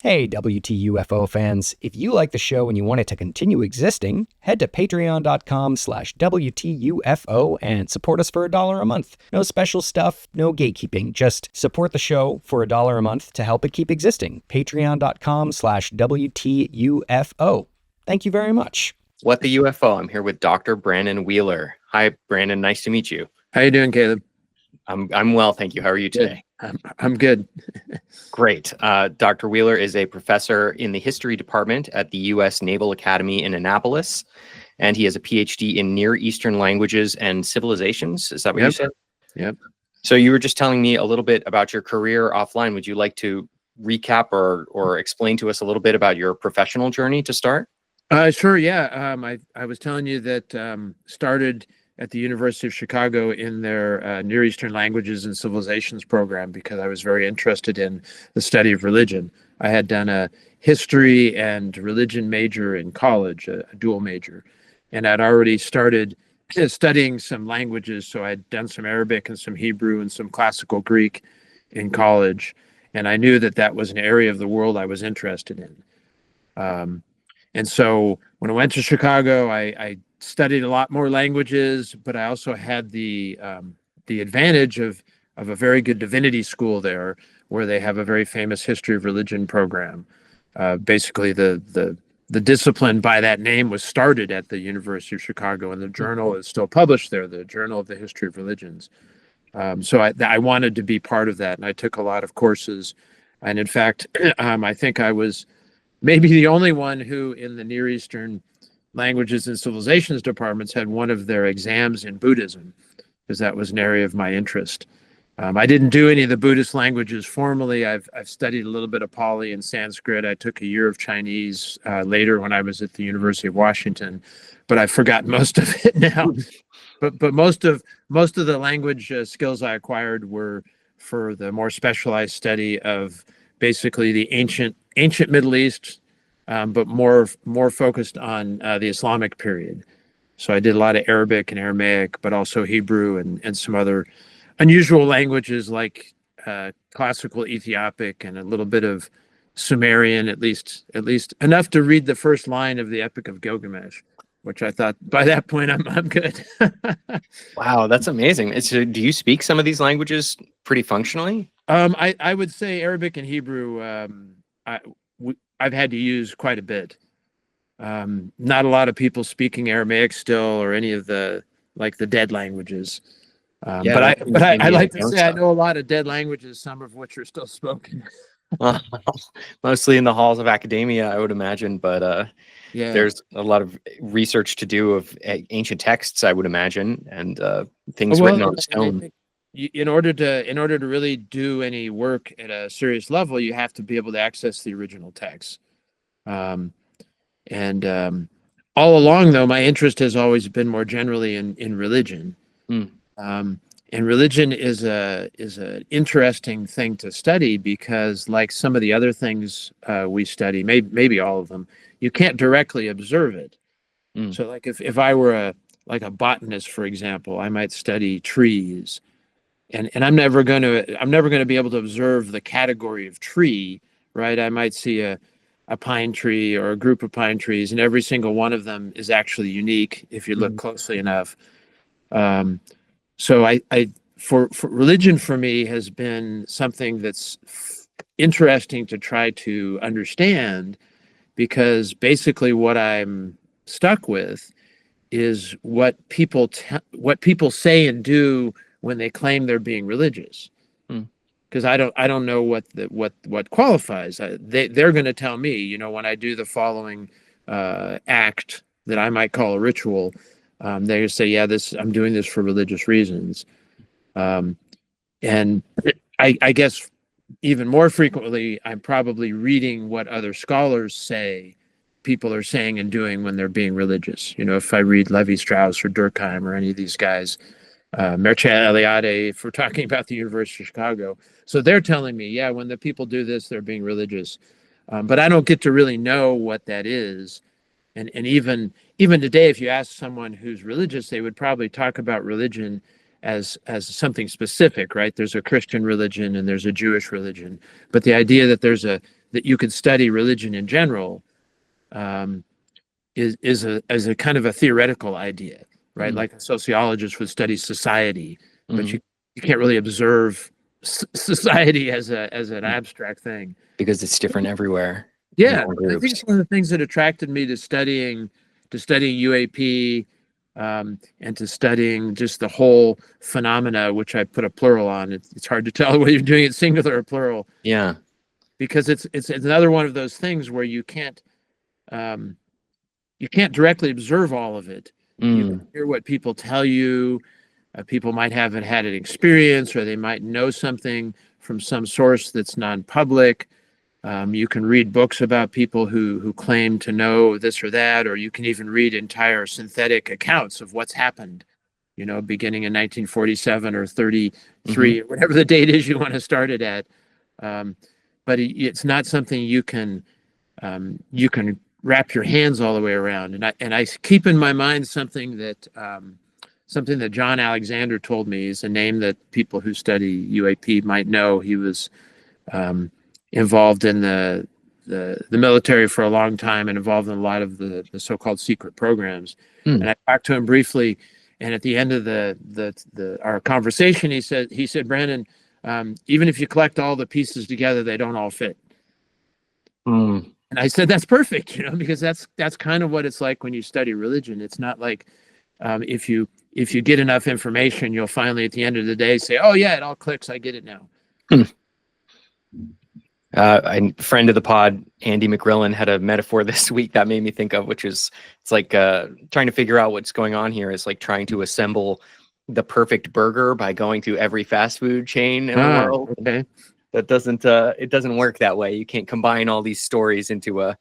Hey, WTUFO fans. If you like the show and you want it to continue existing, head to patreon.com/WTUFO and support us for $1 a month. No special stuff, no gatekeeping. Just support the show for $1 a month to help it keep existing. Patreon.com/WTUFO. Thank you very much. What the UFO? I'm here with Dr. Brannon Wheeler. Hi, Brandon. Nice to meet you. How you doing, Caleb? I'm well, thank you. How are you today? I'm good. Great. Dr. Wheeler is a professor in the history department at the U.S. Naval Academy in Annapolis, and he has a PhD in Near Eastern languages and civilizations. Is that what you said? Yep. So you were just telling me a little bit about your career offline. Would you like to recap or explain to us a little bit about your professional journey to start? Sure. Yeah. I was telling you that started at the University of Chicago in their Near Eastern Languages and Civilizations program because I was very interested in the study of religion. I had done a history and religion major in college, a dual major, and I'd already started studying some languages. So I'd done some Arabic and some Hebrew and some classical Greek in college, and I knew that that was an area of the world I was interested in. And so when I went to Chicago, I studied a lot more languages, but I also had the advantage of a very good divinity school there, where they have a very famous history of religion program. Basically, the discipline by that name was started at the University of Chicago, and the journal is still published there, the Journal of the History of Religions. So I wanted to be part of that, and I took a lot of courses. And in fact, I think I was maybe the only one who in the Near Eastern Languages and Civilizations departments had one of their exams in Buddhism, because that was an area of my interest. I didn't do any of the Buddhist languages formally. I've studied a little bit of Pali and Sanskrit. I took a year of Chinese later when I was at the University of Washington, but I've forgotten most of it now. But most of the language skills I acquired were for the more specialized study of basically the ancient Middle East, but more focused on the Islamic period. So I did a lot of Arabic and Aramaic, but also Hebrew and some other unusual languages like classical Ethiopic and a little bit of Sumerian, at least enough to read the first line of the Epic of Gilgamesh, which I thought by that point I'm good. Wow, that's amazing. So do you speak some of these languages pretty functionally? I would say Arabic and Hebrew I've had to use quite a bit. Not a lot of people speaking Aramaic still, or any of the dead languages. But I like to say I know a lot of dead languages, some of which are still spoken. Mostly in the halls of academia, I would imagine. But yeah, there's a lot of research to do of ancient texts, I would imagine, and things written on stone. In order to really do any work at a serious level, you have to be able to access the original text. All along, though, my interest has always been more generally in religion. And religion is an interesting thing to study because, like some of the other things we study, maybe all of them, you can't directly observe it. So, like if I were a botanist, for example, I might study trees. And I'm never going to be able to observe the category of tree, right? I might see a pine tree or a group of pine trees, and every single one of them is actually unique if you look closely enough. So for religion for me has been something that's interesting to try to understand, because basically what I'm stuck with is what people say and do when they claim they're being religious, because I don't know what qualifies. They're going to tell me, when I do the following act that I might call a ritual, they say, yeah, I'm doing this for religious reasons, and I guess even more frequently, I'm probably reading what other scholars say people are saying and doing when they're being religious. If I read Levi-Strauss or Durkheim or any of these guys. Mircea Eliade, if we're talking about the University of Chicago. So they're telling me, yeah, when the people do this, they're being religious. But I don't get to really know what that is. And even today, if you ask someone who's religious, they would probably talk about religion as something specific, right? There's a Christian religion and there's a Jewish religion. But the idea that there's a that you could study religion in general is a kind of a theoretical idea, right? Like a sociologist would study society, but you can't really observe society as an abstract thing because it's different everywhere. Yeah, I think it's one of the things that attracted me to studying UAP, and to studying just the whole phenomena, which I put a plural on. It's hard to tell whether you're doing it singular or plural. Yeah, because it's another one of those things where you can't directly observe all of it. You can hear what people tell you. People might have had an experience, or they might know something from some source that's non-public. You can read books about people who claim to know this or that, or you can even read entire synthetic accounts of what's happened, beginning in 1947 or 33, whatever the date is you want to start it at. But it's not something you can wrap your hands all the way around. And I keep in my mind something that John Alexander told me. Is a name that people who study UAP might know. He was involved in the military for a long time and involved in a lot of the so-called secret programs. And I talked to him briefly, and at the end of our conversation, he said, Brandon, even if you collect all the pieces together, they don't all fit. And I said, that's perfect, because that's kind of what it's like when you study religion. It's not like if you get enough information, you'll finally at the end of the day say, oh yeah, it all clicks, I get it now. A friend of the pod, Andy McGrillen, had a metaphor this week that made me think of, which is, it's like trying to figure out what's going on here is like trying to assemble the perfect burger by going through every fast food chain in the world. Okay. That doesn't it doesn't work that way. You can't combine all these stories into a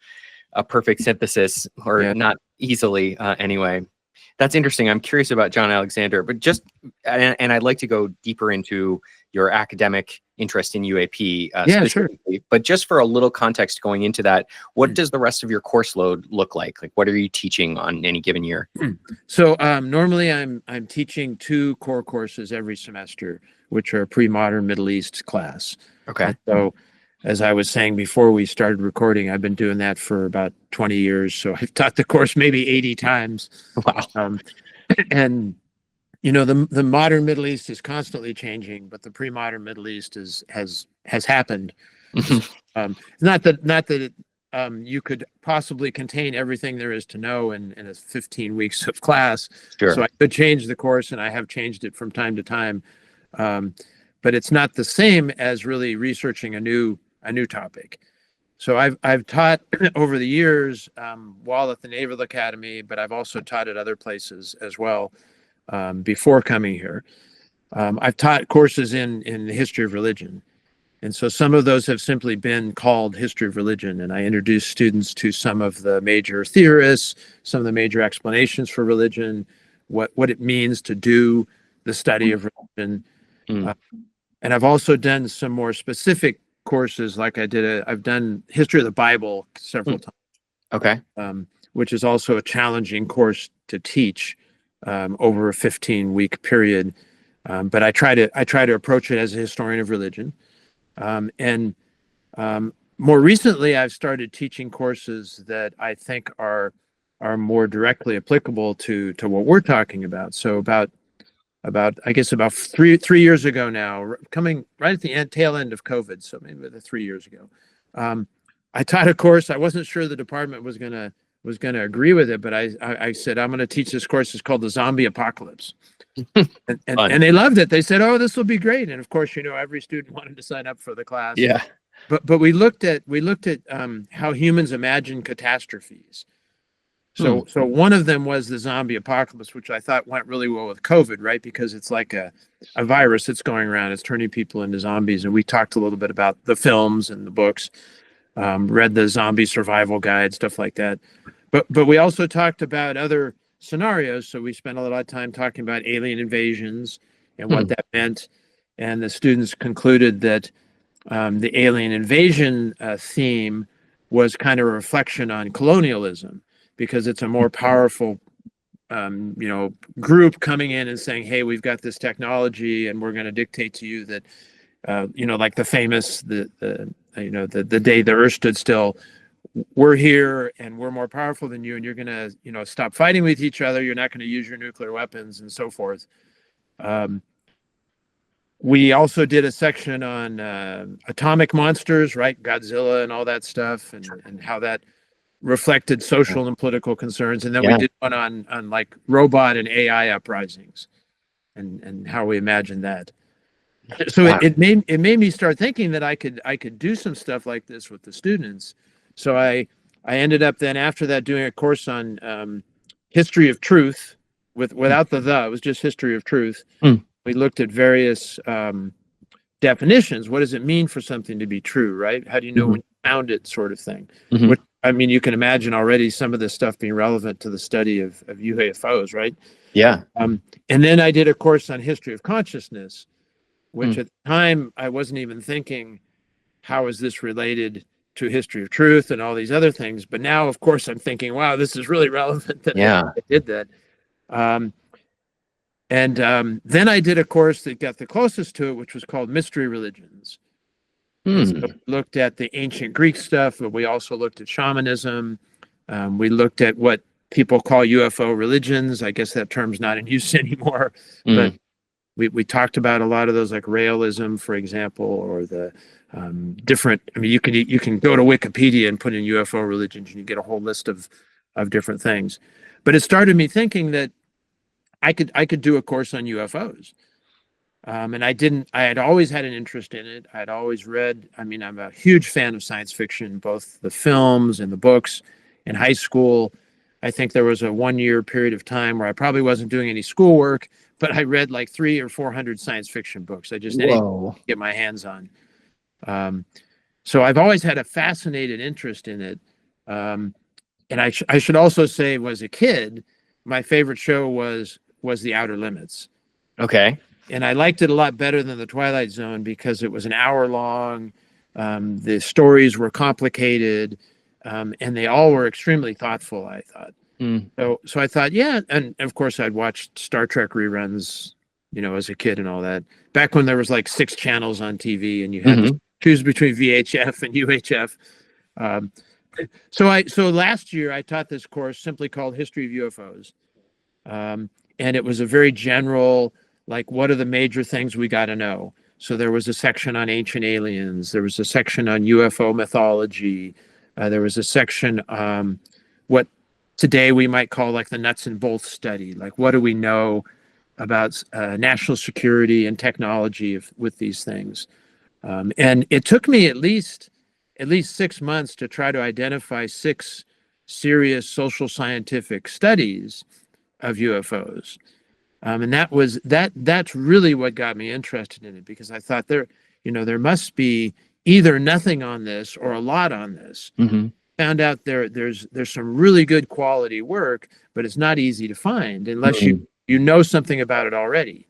perfect synthesis, or not easily anyway. That's interesting. I'm curious about John Alexander, but and I'd like to go deeper into your academic interest in UAP specifically. Sure. But just for a little context going into that, what does the rest of your course load look like? Like, what are you teaching on any given year? So normally I'm teaching 2 core courses every semester, which are pre-modern Middle East class. Okay. And so as I was saying before we started recording, I've been doing that for about 20 years. So I've taught the course maybe 80 times. Wow. And the modern Middle East is constantly changing, but the pre-modern Middle East has happened. Not that you could possibly contain everything there is to know in a 15 weeks of class. Sure. So I could change the course, and I have changed it from time to time. But it's not the same as really researching a new topic. So I've taught over the years while at the Naval Academy, but I've also taught at other places as well before coming here. I've taught courses in the history of religion. And so some of those have simply been called history of religion. And I introduce students to some of the major theorists, some of the major explanations for religion, what it means to do the study of religion. And I've also done some more specific courses, like I've done history of the Bible several times. Okay. Which is also a challenging course to teach over a 15-week period. But I try to approach it as a historian of religion. And more recently, I've started teaching courses that I think are more directly applicable to what we're talking about. So about 3 years ago now, coming right at the tail end of COVID, so maybe 3 years ago, I taught a course. I wasn't sure the department was gonna agree with it, but I said, I'm gonna teach this course. It's called the Zombie Apocalypse. and they loved it. They said, oh, this will be great. And of course, every student wanted to sign up for the class. Yeah. But we looked at how humans imagine catastrophes. So one of them was the zombie apocalypse, which I thought went really well with COVID, right? Because it's like a virus that's going around. It's turning people into zombies. And we talked a little bit about the films and the books, read the zombie survival guide, stuff like that. But we also talked about other scenarios. So we spent a lot of time talking about alien invasions and what that meant. And the students concluded that the alien invasion theme was kind of a reflection on colonialism, because it's a more powerful, group coming in and saying, hey, we've got this technology and we're going to dictate to you that, like the famous, the the day the earth stood still. We're here and we're more powerful than you, and you're going to, stop fighting with each other. You're not going to use your nuclear weapons and so forth. We also did a section on atomic monsters, right? Godzilla and all that stuff, and how that reflected social and political concerns. And then we did one on like robot and AI uprisings and how we imagined that. So it made me start thinking that I could do some stuff like this with the students. So I ended up then after that doing a course on history of truth without it was just history of truth. We looked at various definitions. What does it mean for something to be true, right? How do you know when you found it, sort of thing? Which, I mean, you can imagine already some of this stuff being relevant to the study of UFOs, right? Yeah. And then I did a course on history of consciousness, which at the time I wasn't even thinking, how is this related to history of truth and all these other things? But now, of course, I'm thinking, wow, this is really relevant that I did that. Then I did a course that got the closest to it, which was called Mystery Religions. So we looked at the ancient Greek stuff, but we also looked at shamanism. We looked at what people call UFO religions. I guess that term's not in use anymore, but we talked about a lot of those, like Raelism, for example, or the different. I mean, you can go to Wikipedia and put in UFO religions, and you get a whole list of different things. But it started me thinking that I could do a course on UFOs. And I had always had an interest in it. I'd always read, I mean, I'm a huge fan of science fiction, both the films and the books. In high school, I think there was a 1-year period of time where I probably wasn't doing any schoolwork, but I read like 300 or 400 science fiction books. I just anything to get my hands on. So I've always had a fascinated interest in it. And I should also say, as a kid, my favorite show was The Outer Limits. Okay. And I liked it a lot better than The Twilight Zone because it was an hour long. The stories were complicated, and they all were extremely thoughtful, I thought. So I thought, yeah. And of course, I'd watched Star Trek reruns, as a kid and all that. Back when there was like 6 channels on TV and you had to choose between VHF and UHF. So last year I taught this course simply called History of UFOs. And it was a very general, like, what are the major things we got to know? So there was a section on ancient aliens. There was a section on UFO mythology. There was a section what today we might call like the nuts and bolts study. Like, what do we know about national security and technology with these things? And it took me at least 6 months to try to identify 6 serious social scientific studies of UFOs. And that's really what got me interested in it, because I thought there must be either nothing on this or a lot on this. Found out there's some really good quality work, but it's not easy to find unless you know something about it already.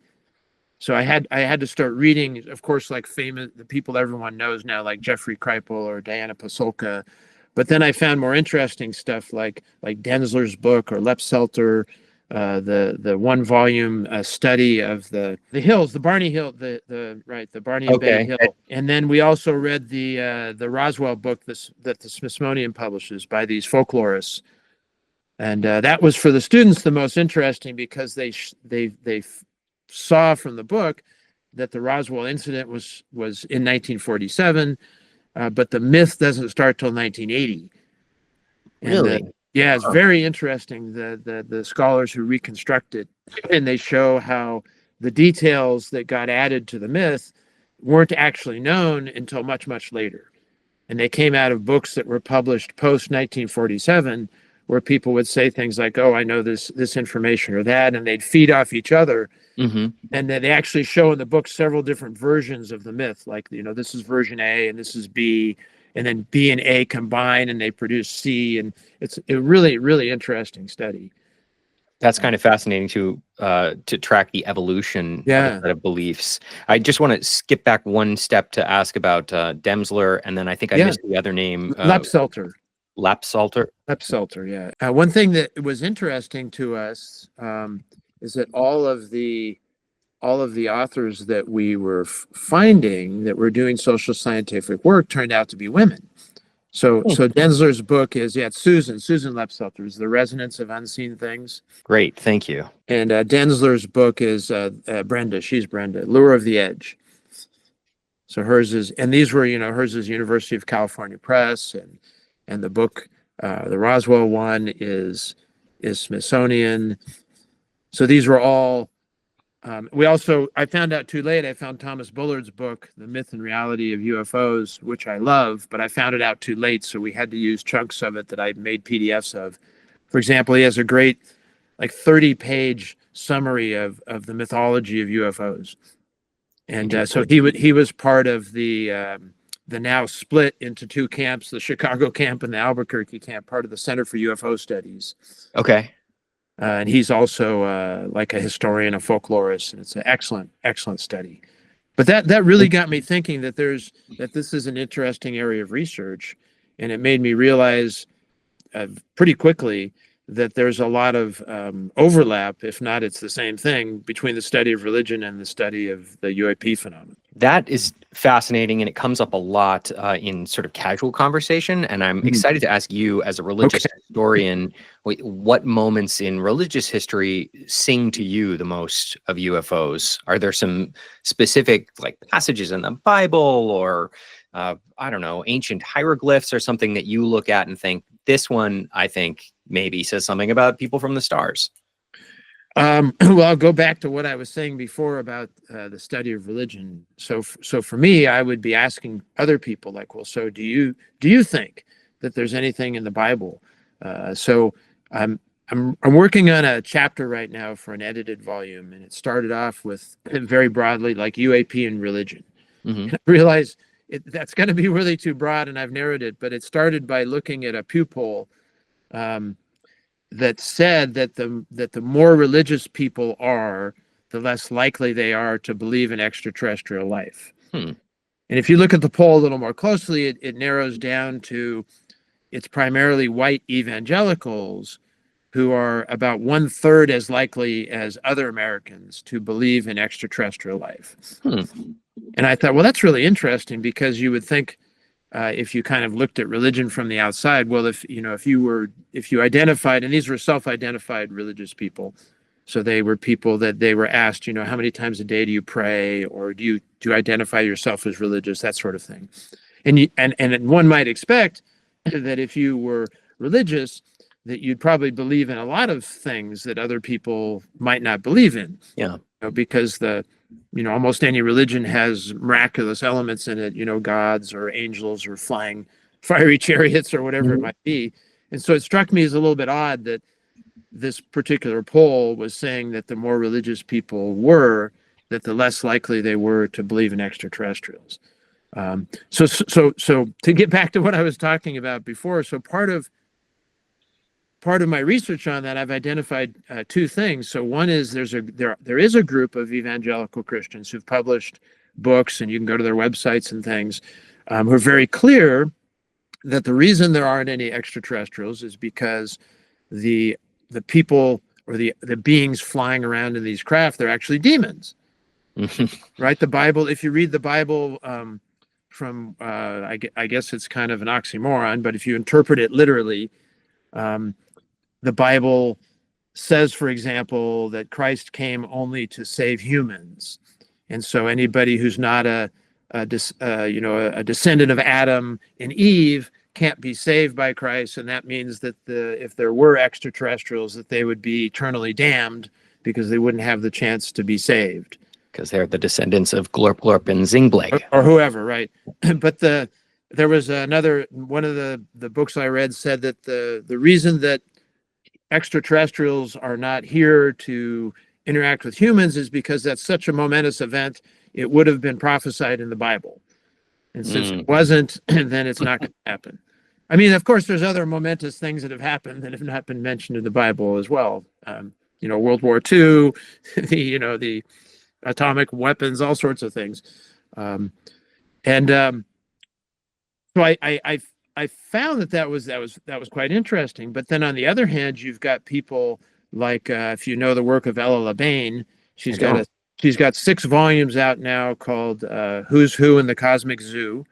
So I had to start reading, of course, like the people everyone knows now, like Jeffrey Kripal or Diana Pasulka. But then I found more interesting stuff like Denzler's book, or Lep Selter, the 1-volume study of the hills, the Barney Hill, the Barney and Bay Hill. And then we also read the Roswell book that the Smithsonian publishes by these folklorists. And that was for the students the most interesting, because they saw from the book that the Roswell incident was in 1947, but the myth doesn't start till 1980. Really? Yeah, it's very interesting. The scholars who reconstruct it, and they show how the details that got added to the myth weren't actually known until much, much later. And they came out of books that were published post 1947, where people would say things like, "Oh, I know this information or that," and they'd feed off each other. And then they actually show in the book several different versions of the myth, like, this is version A and this is B, and then B and A combine and they produce C, and it's a really, really interesting study. That's kind of fascinating to track the evolution of beliefs. I just want to skip back one step to ask about Denzler, and then I think I missed the other name. Lep Selter. Lep Selter. Lep Selter, yeah. One thing that was interesting to us is that all of the all of the authors that we were finding that were doing social scientific work turned out to be women. So Denzler's book is, it's Susan Lepselter, is The Resonance of Unseen Things. Great, thank you. And Denzler's book is Brenda, she's Brenda, Lure of the Edge. So hers is, and these were, hers is University of California Press, and the book, the Roswell one is Smithsonian. So these were all, I found out too late, I found Thomas Bullard's book, The Myth and Reality of UFOs, which I love, but I found it out too late, so we had to use chunks of it that I made PDFs of. For example, he has a great, 30-page summary of the mythology of UFOs. And so he was part of the now split into two camps, the Chicago camp and the Albuquerque camp, part of the Center for UFO Studies. Okay. And he's also like a historian, a folklorist, and it's an excellent study. But that really got me thinking that this is an interesting area of research, and it made me realize pretty quickly that there's a lot of overlap, if not it's the same thing, between the study of religion and the study of the UAP phenomenon. That is fascinating, and it comes up a lot in sort of casual conversation. And I'm excited to ask you, as a religious historian, what moments in religious history sing to you the most of UFOs? Are there some specific passages in the Bible, or I don't know, ancient hieroglyphs, or something that you look at and think, this one, I think, maybe says something about people from the stars? Well, I'll go back to what I was saying before about the study of religion. So for me, I would be asking other people, so do you think that there's anything in the Bible? So I'm working on a chapter right now for an edited volume, and it started off with very broadly UAP and religion. Mm-hmm. I realized that's going to be really too broad, and I've narrowed it. But it started by looking at a Pew poll that said that the more religious people are, the less likely they are to believe in extraterrestrial life. And if you look at the poll a little more closely, it narrows down to it's primarily white evangelicals who are about 1/3 as likely as other Americans to believe in extraterrestrial life. And I thought, well, that's really interesting, because you would think, if you kind of looked at religion from the outside, well, if you identified, and these were self-identified religious people, so they were people that they were asked, how many times a day do you pray, or do you identify yourself as religious, that sort of thing. And one might expect that if you were religious, that you'd probably believe in a lot of things that other people might not believe in. Yeah. Because almost any religion has miraculous elements in it, gods or angels or flying fiery chariots or whatever it might be. And so it struck me as a little bit odd that this particular poll was saying that the more religious people were, that the less likely they were to believe in extraterrestrials. So to get back to what I was talking about before, so part of my research on that, I've identified two things. So one is there is a group of evangelical Christians who've published books, and you can go to their websites and things, who are very clear that the reason there aren't any extraterrestrials is because the people, or the beings flying around in these craft, they're actually demons. Right? The Bible, if you read the Bible from I guess it's kind of an oxymoron, but if you interpret it literally, the Bible says, for example, that Christ came only to save humans, and so anybody who's not a descendant of Adam and Eve can't be saved by Christ, and that means that if there were extraterrestrials, that they would be eternally damned because they wouldn't have the chance to be saved. Because they're the descendants of Glorp, Glorp, and Zingbleg. Or whoever, right? But there was another one of the books I read said that the reason that extraterrestrials are not here to interact with humans is because that's such a momentous event, it would have been prophesied in the Bible. And since it wasn't, then it's not going to happen. I mean, of course, there's other momentous things that have happened that have not been mentioned in the Bible as well. World War II, the atomic weapons, all sorts of things. So I found that was quite interesting. But then on the other hand, you've got people like, if you know the work of Ella LeBain, she's got She's got 6 volumes out now called Who's Who in the Cosmic Zoo.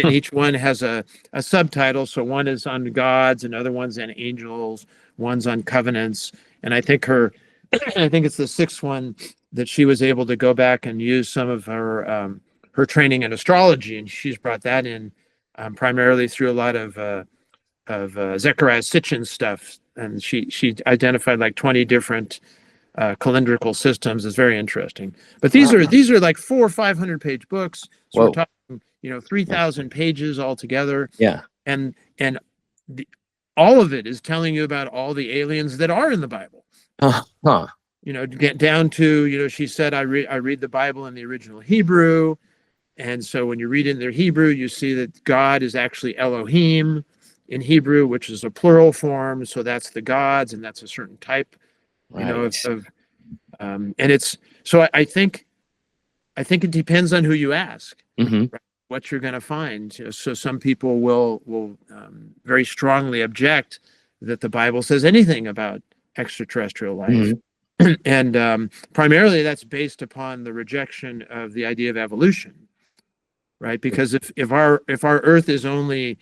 And each one has a subtitle. So one is on gods, another one's on angels, one's on covenants. And I think I think it's the 6th one that she was able to go back and use some of her training in astrology. And she's brought that in primarily through a lot of Zechariah Sitchin's stuff. And she identified like 20 different calendrical systems. Is very interesting. But these are like 400 or 500 page books. So we're talking, 3,000 pages altogether. Yeah. And all of it is telling you about all the aliens that are in the Bible. To get down to, she said, I read the Bible in the original Hebrew. And so when you read in their Hebrew, you see that God is actually Elohim in Hebrew, which is a plural form. So that's the gods, and that's a certain type, and it's, so I think it depends on who you ask, right, what you're going to find. So some people will very strongly object that the Bible says anything about extraterrestrial life. And primarily that's based upon the rejection of the idea of evolution, right? Because if our Earth is only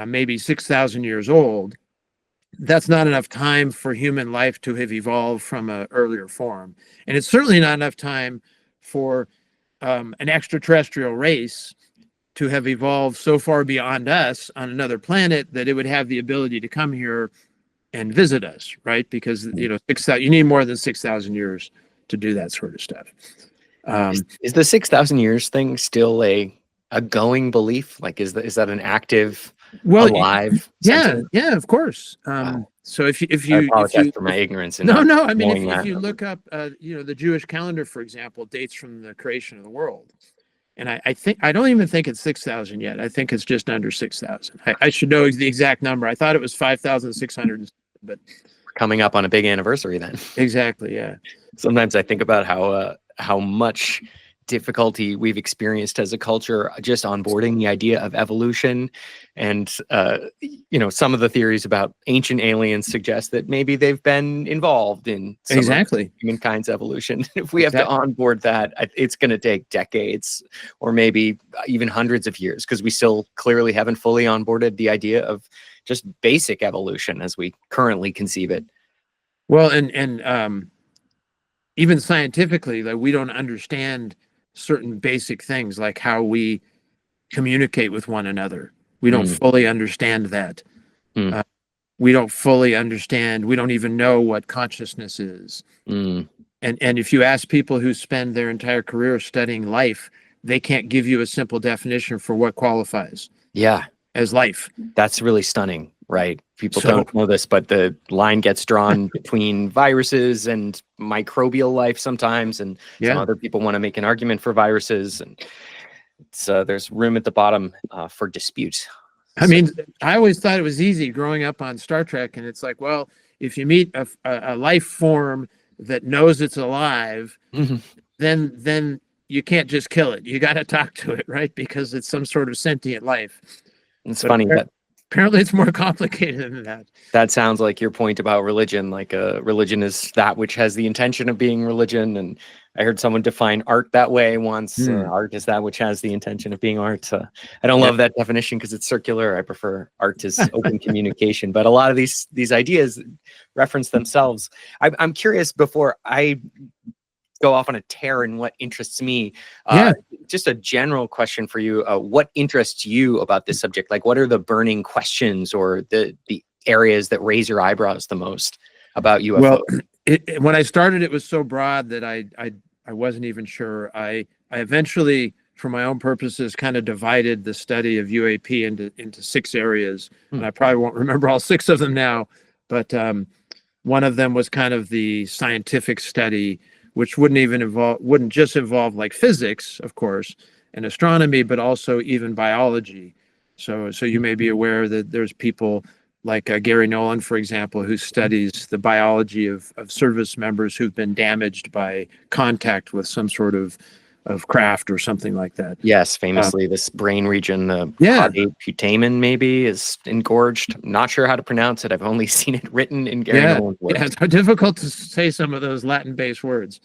maybe 6,000 years old, that's not enough time for human life to have evolved from an earlier form. And it's certainly not enough time for an extraterrestrial race to have evolved so far beyond us on another planet that it would have the ability to come here and visit us, right? Because, you need more than 6,000 years to do that sort of stuff. Is the 6,000 years thing still a going belief? Like, is that an active, alive sentence? Yeah, of course. So if you I apologize for my ignorance. No, I mean, if you look up, the Jewish calendar, for example, dates from the creation of the world. And I don't even think it's 6,000 yet. I think it's just under 6,000. I should know the exact number. I thought it was 5,600, but coming up on a big anniversary then. Exactly. Yeah. Sometimes I think about how much difficulty we've experienced as a culture just onboarding the idea of evolution. And, some of the theories about ancient aliens suggest that maybe they've been involved in some of humankind's evolution. If we have to onboard that, it's going to take decades or maybe even hundreds of years, because we still clearly haven't fully onboarded the idea of just basic evolution as we currently conceive it. Well, and even scientifically, like, we don't understand certain basic things like how we communicate with one another. We don't fully understand that. We don't fully understand. We don't even know what consciousness is. And if you ask people who spend their entire career studying life, they can't give you a simple definition for what qualifies as life. That's really stunning, right? People don't know this, but the line gets drawn between viruses and microbial life sometimes, and some other people want to make an argument for viruses, and there's room at the bottom for dispute. I mean, I always thought it was easy growing up on Star Trek, and it's like, well, if you meet a life form that knows it's alive, then you can't just kill it. You got to talk to it, right? Because it's some sort of sentient life. It's funny that apparently it's more complicated than that. That sounds like your point about religion. Like, religion is that which has the intention of being religion. And I heard someone define art that way once. Art is that which has the intention of being art. I don't love that definition because it's circular. I prefer art as open communication. But a lot of these ideas reference themselves. I'm curious, before I go off on a tear in what interests me, just a general question for you. What interests you about this subject? Like, what are the burning questions or the areas that raise your eyebrows the most about UFOs? Well, when I started, it was so broad that I wasn't even sure. I eventually, for my own purposes, kind of divided the study of UAP into 6 areas. And I probably won't remember all 6 of them now, but one of them was kind of the scientific study, which wouldn't just involve like physics, of course, and astronomy, but also even biology. So you may be aware that there's people like Gary Nolan, for example, who studies the biology of service members who've been damaged by contact with some sort of craft or something like that. Yes, famously, this brain region, the putamen maybe, is engorged. I'm not sure how to pronounce it. I've only seen it written in Gary Nolan's work. Yeah, it's difficult to say some of those Latin-based words.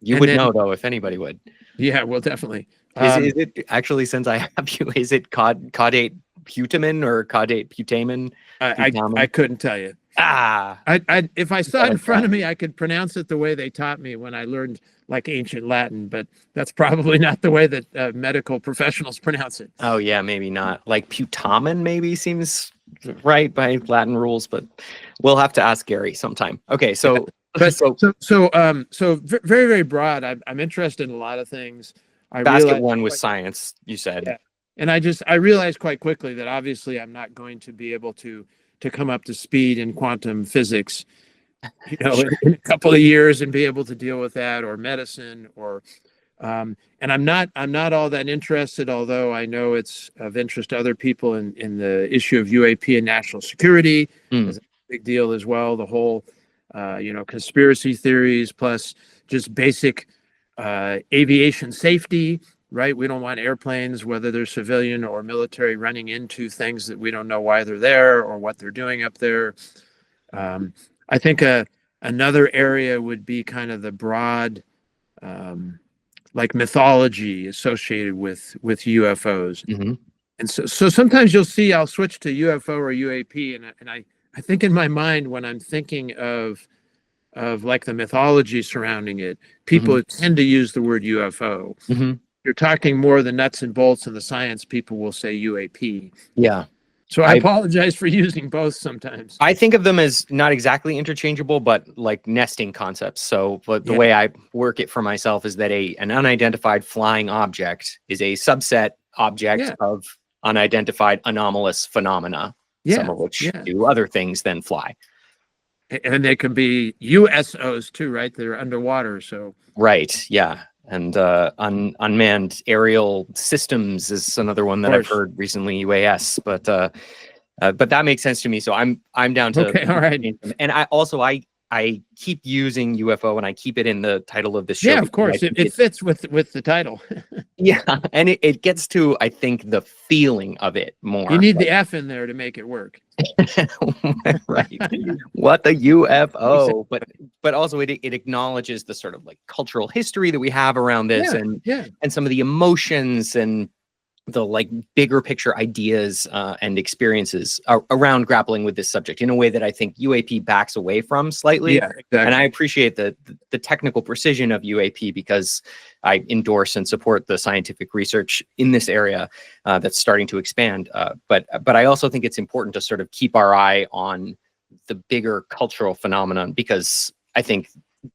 You And would then, know though if anybody would. yeah, well, definitely. Is it actually, since I have you, is it caudate putamen or caudate putamen? I couldn't tell you. Ah, If I saw it in front of me, I could pronounce it the way they taught me when I learned like ancient Latin, but that's probably not the way that medical professionals pronounce it. oh yeah, maybe not. Like putamen maybe seems right by Latin rules, but we'll have to ask Gary sometime. Okay, so But so very, very broad. I'm interested in a lot of things. I basket realize one was science, you said. Yeah. And I realized quite quickly that obviously I'm not going to be able to come up to speed in quantum physics, Sure. in a couple of years and be able to deal with that, or medicine, or and I'm not all that interested, although I know it's of interest to other people in the issue of UAP and national security. Mm. Is a big deal as well. The whole conspiracy theories plus just basic aviation safety. Right, we don't want airplanes, whether they're civilian or military, running into things that we don't know why they're there or what they're doing up there. I think another area would be kind of the broad, like mythology associated with UFOs. Mm-hmm. And so sometimes you'll see I'll switch to UFO or UAP, and I think in my mind when I'm thinking of like the mythology surrounding it, people Mm-hmm. tend to use the word UFO. Mm-hmm. You're talking more the nuts and bolts and the science, people will say UAP. Yeah. So I apologize for using both sometimes. I think of them as not exactly interchangeable, but like nesting concepts. So but the way I work it for myself is that an unidentified flying object is a subset object of unidentified anomalous phenomena, some of which do other things than fly. And they can be USOs too, right? They're underwater. So right. Yeah. And unmanned aerial systems is another one that I've heard recently, UAS, but that makes sense to me. So I'm down to okay, all right. And I keep using UFO and I keep it in the title of the show. Yeah, of course. It fits with the title. Yeah. And it gets to, I think, the feeling of it more. You need the F in there to make it work. Right. What the UFO, but also it acknowledges the sort of like cultural history that we have around this and some of the emotions and the like bigger picture ideas and experiences around grappling with this subject in a way that I think UAP backs away from slightly. Yeah, exactly. And I appreciate the technical precision of UAP because I endorse and support the scientific research in this area that's starting to expand. But I also think it's important to sort of keep our eye on the bigger cultural phenomenon because I think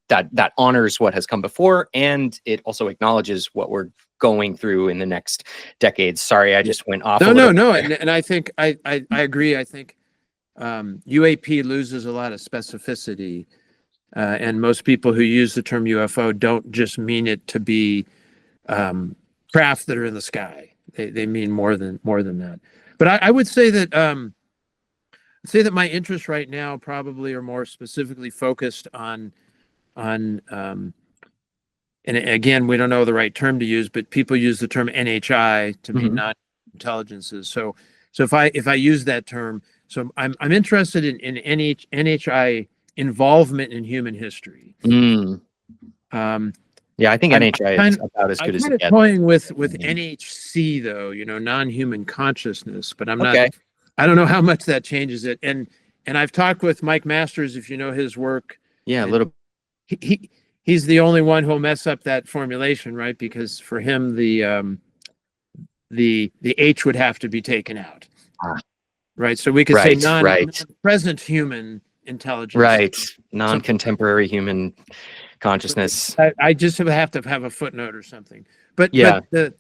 that honors what has come before and it also acknowledges what we're going through in the next decades. Sorry, I just went off. No. And I think I agree. I think UAP loses a lot of specificity. And most people who use the term UFO don't just mean it to be craft that are in the sky. They mean more than that. But I would say that my interests right now probably are more specifically focused on and again, we don't know the right term to use, but people use the term NHI to mean non-intelligences. So if I use that term, so I'm interested in NHI involvement in human history. Yeah, I think NHI is about as good as it gets. I'm toying with NHC though, non-human consciousness, but I'm not. I don't know how much that changes it. And I've talked with Mike Masters, if you know his work. Yeah, a little. He's the only one who'll mess up that formulation, right? Because for him, the H would have to be taken out, right? So we could say non-present human intelligence, right? Non-contemporary human consciousness. I just have to have a footnote or something. But the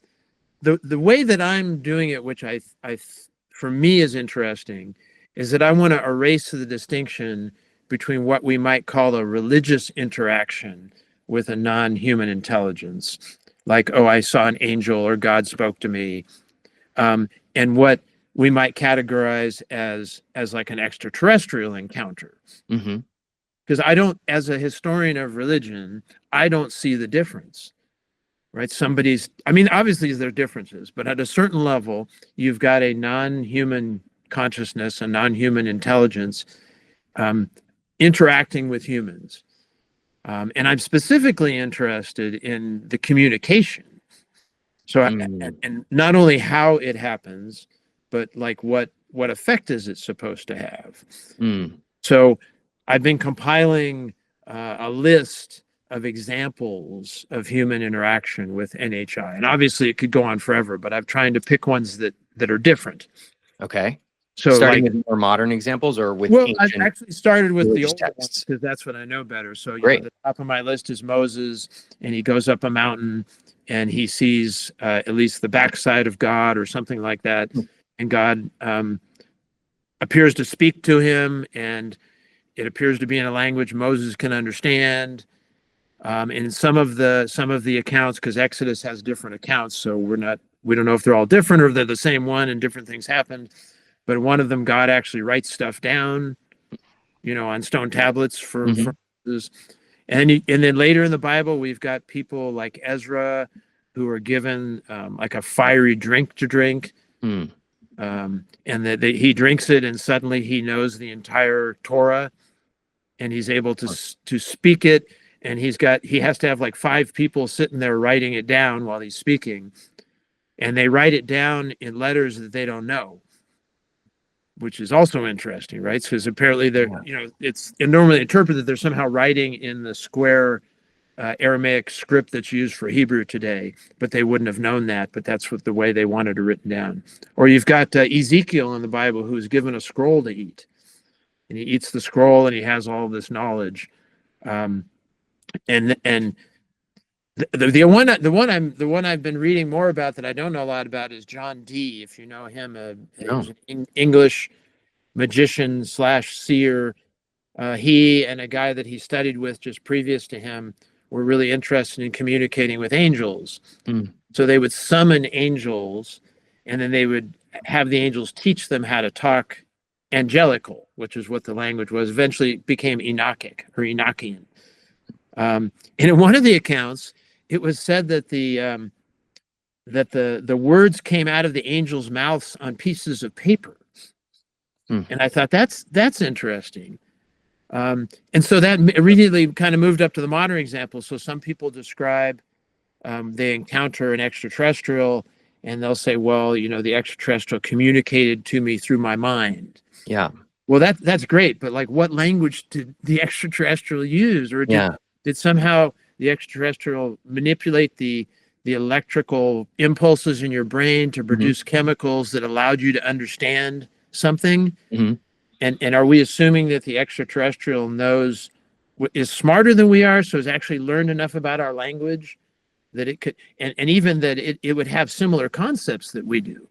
way that I'm doing it, which I for me is interesting, is that I want to erase the distinction between what we might call a religious interaction with a non-human intelligence, like, oh, I saw an angel or God spoke to me, and what we might categorize as like an extraterrestrial encounter. Because I don't, as a historian of religion, I don't see the difference, right? Obviously there are differences, but at a certain level, you've got a non-human consciousness, a non-human intelligence, interacting with humans. And I'm specifically interested in the communication. So, and not only how it happens, but like what effect is it supposed to have? So I've been compiling a list of examples of human interaction with NHI. And obviously it could go on forever, but I'm trying to pick ones that are different. Okay. So starting like, with more modern examples or with well, ancient? I've actually started with the religious older ones texts? because that's what I know better. So you Great. know, the top of my list is Moses, and he goes up a mountain and he sees at least the backside of God or something like that. And God appears to speak to him, and it appears to be in a language Moses can understand. In some of the accounts, because Exodus has different accounts, so we don't know if they're all different or if they're the same one and different things happened. But one of them, God actually writes stuff down, you know, on stone tablets for Moses. And then later in the Bible, we've got people like Ezra who are given like a fiery drink to drink. And that he drinks it and suddenly he knows the entire Torah and he's able to speak it. And he has to have like 5 people sitting there writing it down while he's speaking. And they write it down in letters that they don't know, which is also interesting, right? Because apparently they're, you know, it's normally interpreted that they're somehow writing in the square Aramaic script that's used for Hebrew today, but they wouldn't have known that, but that's what the way they wanted it written down. Or you've got Ezekiel in the Bible who's given a scroll to eat, and he eats the scroll and he has all this knowledge. And the one I've been reading more about that I don't know a lot about is John Dee, if you know him, an English magician / seer. He and a guy that he studied with just previous to him were really interested in communicating with angels. So they would summon angels, and then they would have the angels teach them how to talk angelical, which is what the language was. Eventually it became Enochic or Enochian. And in one of the accounts, it was said that the words came out of the angels' mouths on pieces of paper. And I thought that's interesting. And so that immediately kind of moved up to the modern example. So some people describe they encounter an extraterrestrial and they'll say, well, you know, the extraterrestrial communicated to me through my mind. Yeah. Well, that's great. But like, what language did the extraterrestrial use? Or did somehow the extraterrestrial manipulate the electrical impulses in your brain to produce chemicals that allowed you to understand something? And are we assuming that the extraterrestrial is smarter than we are, so has actually learned enough about our language that it could, and even that it would have similar concepts that we do?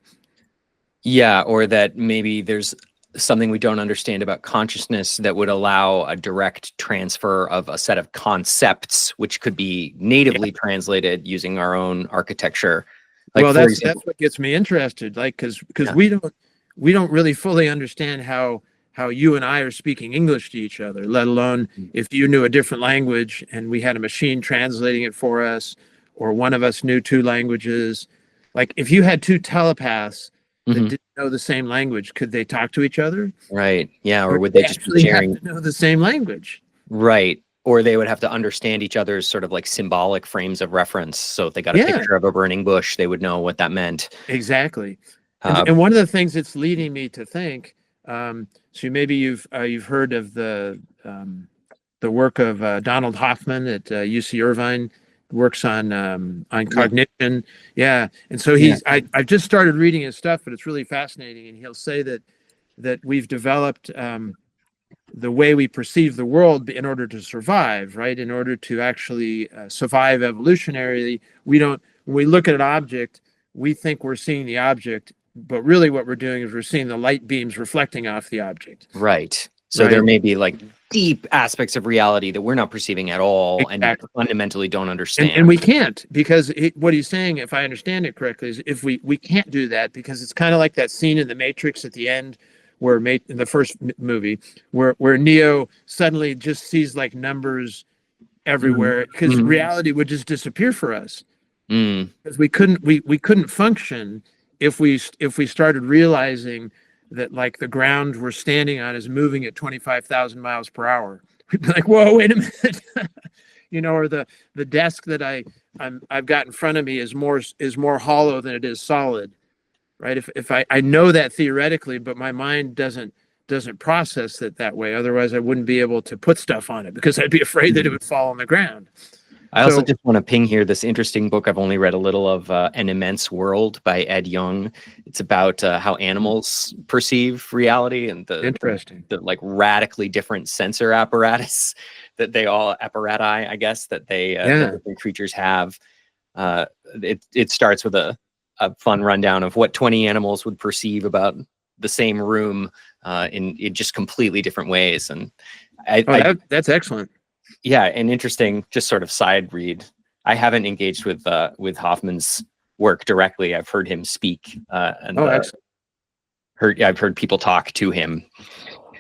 Yeah, or that maybe there's something we don't understand about consciousness that would allow a direct transfer of a set of concepts, which could be natively translated using our own architecture. Like, well, that's what gets me interested. Like, because we don't really fully understand how you and I are speaking English to each other, let alone if you knew a different language and we had a machine translating it for us, or one of us knew 2 languages. Like, if you had 2 telepaths that didn't know the same language, could they talk to each other? Right. Yeah. Or would they just be sharing? Have to know the same language? Right. Or they would have to understand each other's sort of like symbolic frames of reference. So if they got a picture of a burning bush, they would know what that meant. Exactly. And one of the things that's leading me to think, so maybe you've heard of the work of Donald Hoffman at UC Irvine, works on cognition. Yeah. And so I've just started reading his stuff, but it's really fascinating. And he'll say that we've developed the way we perceive the world in order to survive, right? In order to actually survive evolutionarily. When we look at an object, we think we're seeing the object, but really what we're doing is we're seeing the light beams reflecting off the object. Right. So there may be like deep aspects of reality that we're not perceiving at all and fundamentally don't understand. And we can't, because what he's saying, if I understand it correctly, is if we can't do that, because it's kind of like that scene in The Matrix at the end where in the first movie where Neo suddenly just sees like numbers everywhere, because reality would just disappear for us. Because we couldn't function if we started realizing that like the ground we're standing on is moving at 25,000 miles per hour. We'd be like, whoa, wait a minute. or the desk that I've got in front of me is more hollow than it is solid, right? If I know that theoretically, but my mind doesn't process it that way. Otherwise, I wouldn't be able to put stuff on it because I'd be afraid that it would fall on the ground. I also just want to ping here this interesting book I've only read a little of, An Immense World by Ed Young. It's about how animals perceive reality and the like radically different sensor apparatus that they all apparati, I guess, that that different creatures have. It starts with a fun rundown of what 20 animals would perceive about the same room in just completely different ways. And that's excellent. Yeah, an interesting, just sort of side read. I haven't engaged with Hoffman's work directly. I've heard him speak, and I've heard people talk to him.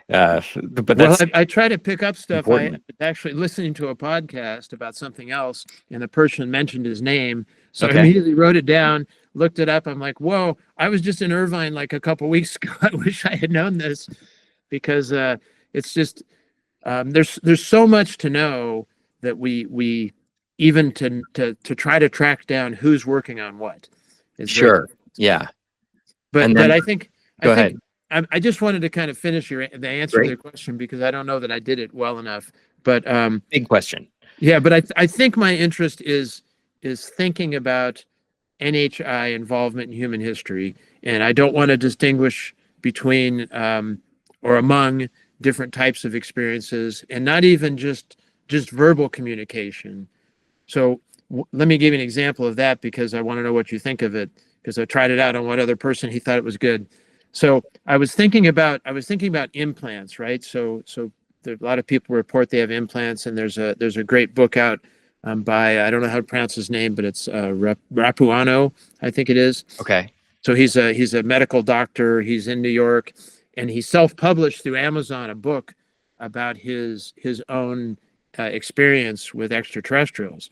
But that's I try to pick up stuff. Important. I actually listening to a podcast about something else, and the person mentioned his name, so I immediately wrote it down, looked it up. I'm like, whoa! I was just in Irvine like a couple weeks ago. I wish I had known this, because it's just. There's so much to know that we even to try to track down who's working on what. Sure. Yeah. But I think Go ahead. I just wanted to kind of finish the answer to the question, because I don't know that I did it well enough. But big question. Yeah, but I think my interest is thinking about NHI involvement in human history, and I don't want to distinguish between or among different types of experiences, and not even just verbal communication. So let me give you an example of that, because I want to know what you think of it, because I tried it out on one other person. He thought it was good. So I was thinking about implants, right? So there, a lot of people report they have implants, and there's a great book out by, I don't know how to pronounce his name, but it's Rapuano, I think it is. Okay. So he's a medical doctor. He's in New York. And he self-published through Amazon a book about his own experience with extraterrestrials,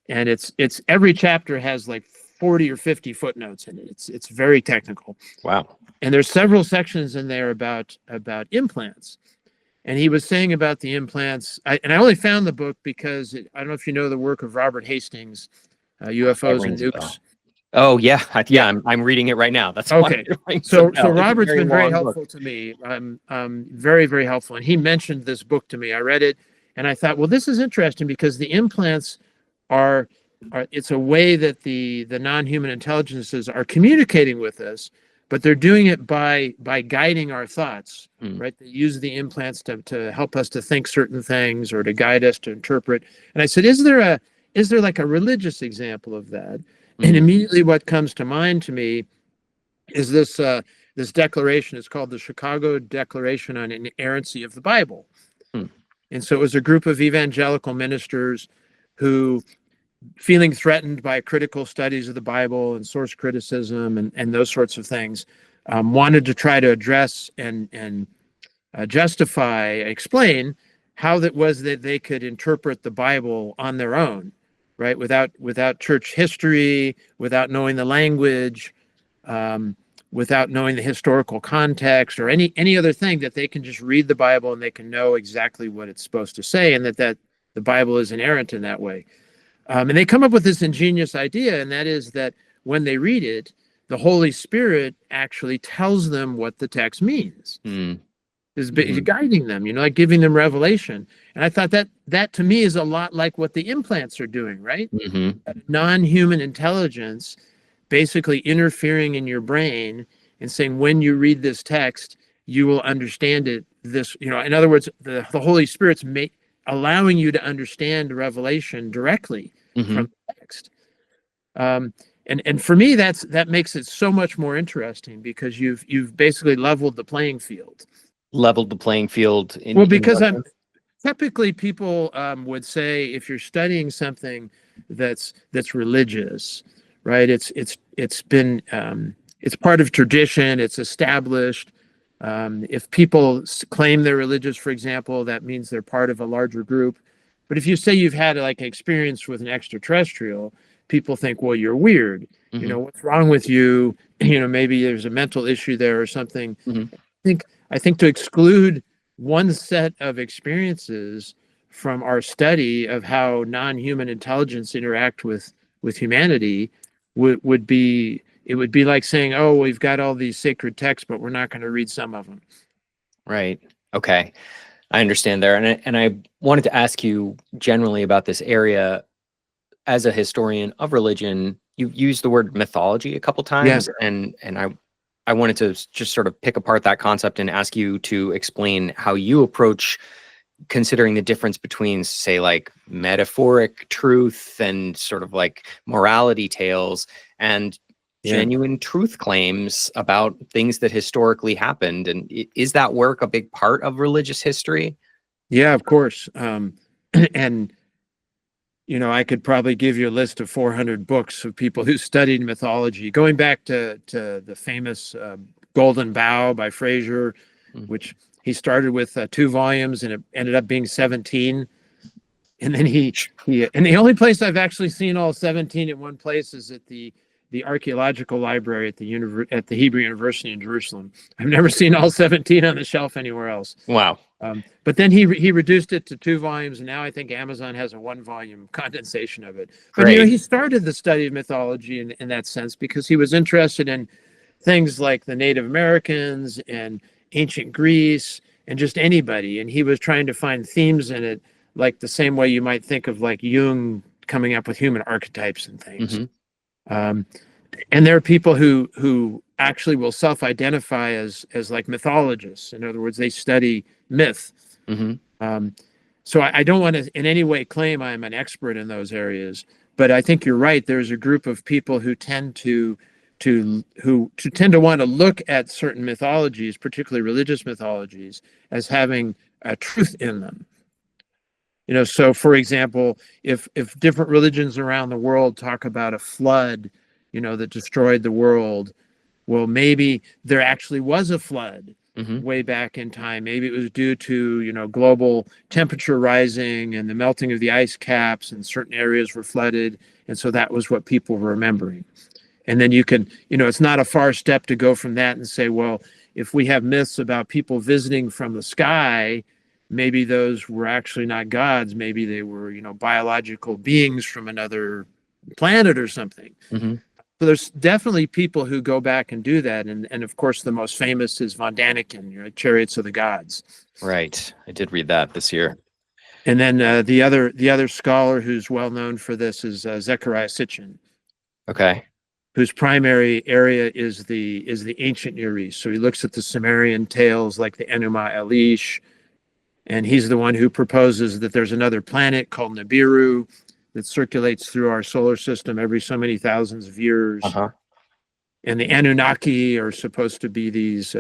and it's every chapter has like 40 or 50 footnotes in it. It's very technical. Wow. And there's several sections in there about implants. And he was saying about the implants. I only found the book because I don't know if you know the work of Robert Hastings, UFOs and Nukes. Oh yeah, I'm reading it right now. That's okay. So Robert's been very helpful to me. Very, very helpful. And he mentioned this book to me. I read it, and I thought, well, this is interesting, because the implants are it's a way that the non-human intelligences are communicating with us, but they're doing it by guiding our thoughts, right? They use the implants to help us to think certain things, or to guide us to interpret. And I said, is there like a religious example of that? And immediately what comes to mind to me is this declaration. It's called the Chicago Declaration on Inerrancy of the Bible. And so it was a group of evangelical ministers who, feeling threatened by critical studies of the Bible and source criticism and those sorts of things, wanted to try to address and justify, explain how that was that they could interpret the Bible on their own, right? Without church history, without knowing the language, without knowing the historical context, or any other thing, that they can just read the Bible and they can know exactly what it's supposed to say, and that the Bible is inerrant in that way. And they come up with this ingenious idea, and that is that when they read it, the Holy Spirit actually tells them what the text means. Is guiding them, like giving them revelation. And I thought that to me is a lot like what the implants are doing, right? Non-human intelligence basically interfering in your brain and saying, when you read this text, you will understand it. In other words, the Holy Spirit's allowing you to understand revelation directly from the text. And for me, that makes it so much more interesting, because you've basically leveled the playing field. Because typically people would say, if you're studying something that's religious, right? It's been it's part of tradition. It's established. If people claim they're religious, for example, that means they're part of a larger group. But if you say you've had like an experience with an extraterrestrial, people think, well, you're weird. What's wrong with you? Maybe there's a mental issue there or something. I think to exclude one set of experiences from our study of how non-human intelligence interact with humanity would be, it would be like saying, oh, we've got all these sacred texts, but we're not going to read some of them. Right. Okay. I understand there. And I wanted to ask you generally about this area. As a historian of religion, you've used the word mythology a couple times, and I wanted to just sort of pick apart that concept and ask you to explain how you approach considering the difference between, say, like metaphoric truth and sort of like morality tales and genuine truth claims about things that historically happened. And is that work a big part of religious history? Yeah, of course. And I could probably give you a list of 400 books of people who studied mythology, going back to the famous Golden Bough by Fraser, which he started with 2 volumes and it ended up being 17. And then and the only place I've actually seen all 17 in one place is at the archaeological library at the Hebrew University in Jerusalem. I've never seen all 17 on the shelf anywhere else. Wow. But then he reduced it to 2 volumes, and now I think Amazon has a 1-volume condensation of it. But he started the study of mythology in that sense because he was interested in things like the Native Americans and ancient Greece and just anybody, and he was trying to find themes in it, like the same way you might think of like Jung coming up with human archetypes and things. And there are people who actually will self-identify as like mythologists. In other words, they study myth. So I don't want to in any way claim I'm an expert in those areas, but I think you're right. There's a group of people who tend to want to look at certain mythologies, particularly religious mythologies, as having a truth in them. So for example, if different religions around the world talk about a flood, that destroyed the world, well, maybe there actually was a flood way back in time. Maybe it was due to, global temperature rising and the melting of the ice caps, and certain areas were flooded. And so that was what people were remembering. And then you can, it's not a far step to go from that and say, well, if we have myths about people visiting from the sky, maybe those were actually not gods. Maybe they were, biological beings from another planet or something. So there's definitely people who go back and do that. And of course, the most famous is von Daniken, Chariots of the Gods. Right. I did read that this year. And then the other scholar who's well known for this is Zecharia Sitchin. Okay. Whose primary area is the ancient Near East. So he looks at the Sumerian tales like the Enuma Elish, and he's the one who proposes that there's another planet called Nibiru that circulates through our solar system every so many thousands of years. And the Anunnaki are supposed to be these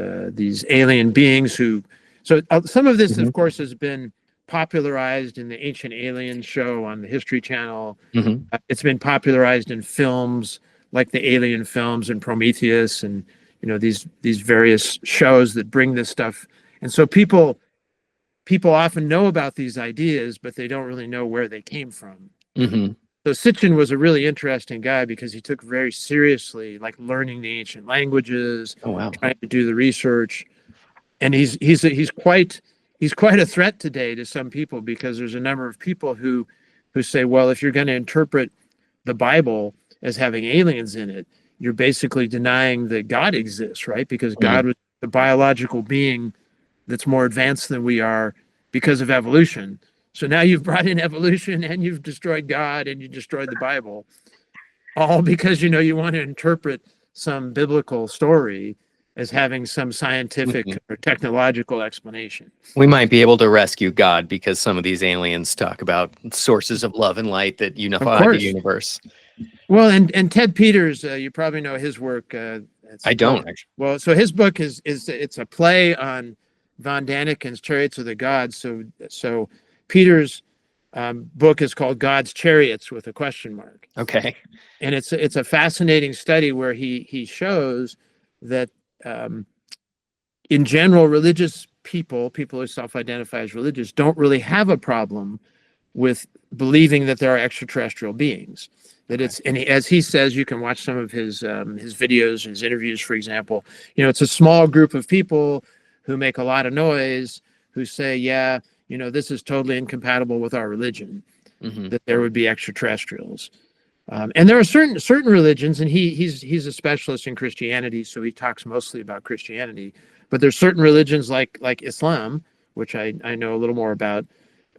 alien beings who. So some of this, of course, has been popularized in the Ancient Aliens show on the History Channel. It's been popularized in films like the Alien films and Prometheus, and these various shows that bring this stuff. And so people often know about these ideas, but they don't really know where they came from. So Sitchin was a really interesting guy because he took very seriously like learning the ancient languages, trying to do the research, and he's quite a threat today to some people, because there's a number of people who say, well, if you're going to interpret the Bible as having aliens in it, you're basically denying that God exists, right? Because God was the biological being that's more advanced than we are because of evolution. So now you've brought in evolution and you've destroyed God and you destroyed the Bible, all because, you want to interpret some biblical story as having some scientific or technological explanation. We might be able to rescue God because some of these aliens talk about sources of love and light that unify the universe. Well, and Ted Peters, you probably know his work. I don't actually. Well, so his book is it's a play on von Daniken's Chariots of the Gods. So Peters' book is called God's Chariots with a question mark. Okay. And it's a fascinating study where he shows that in general, religious people who self-identify as religious don't really have a problem with believing that there are extraterrestrial beings. That it's, and as he says, you can watch some of his videos, his interviews, for example. It's a small group of people who make a lot of noise, who say, yeah, this is totally incompatible with our religion, Hmm. that there would be extraterrestrials. And there are certain religions, and he's a specialist in Christianity, so he talks mostly about Christianity. But there's certain religions like Islam, which I know a little more about,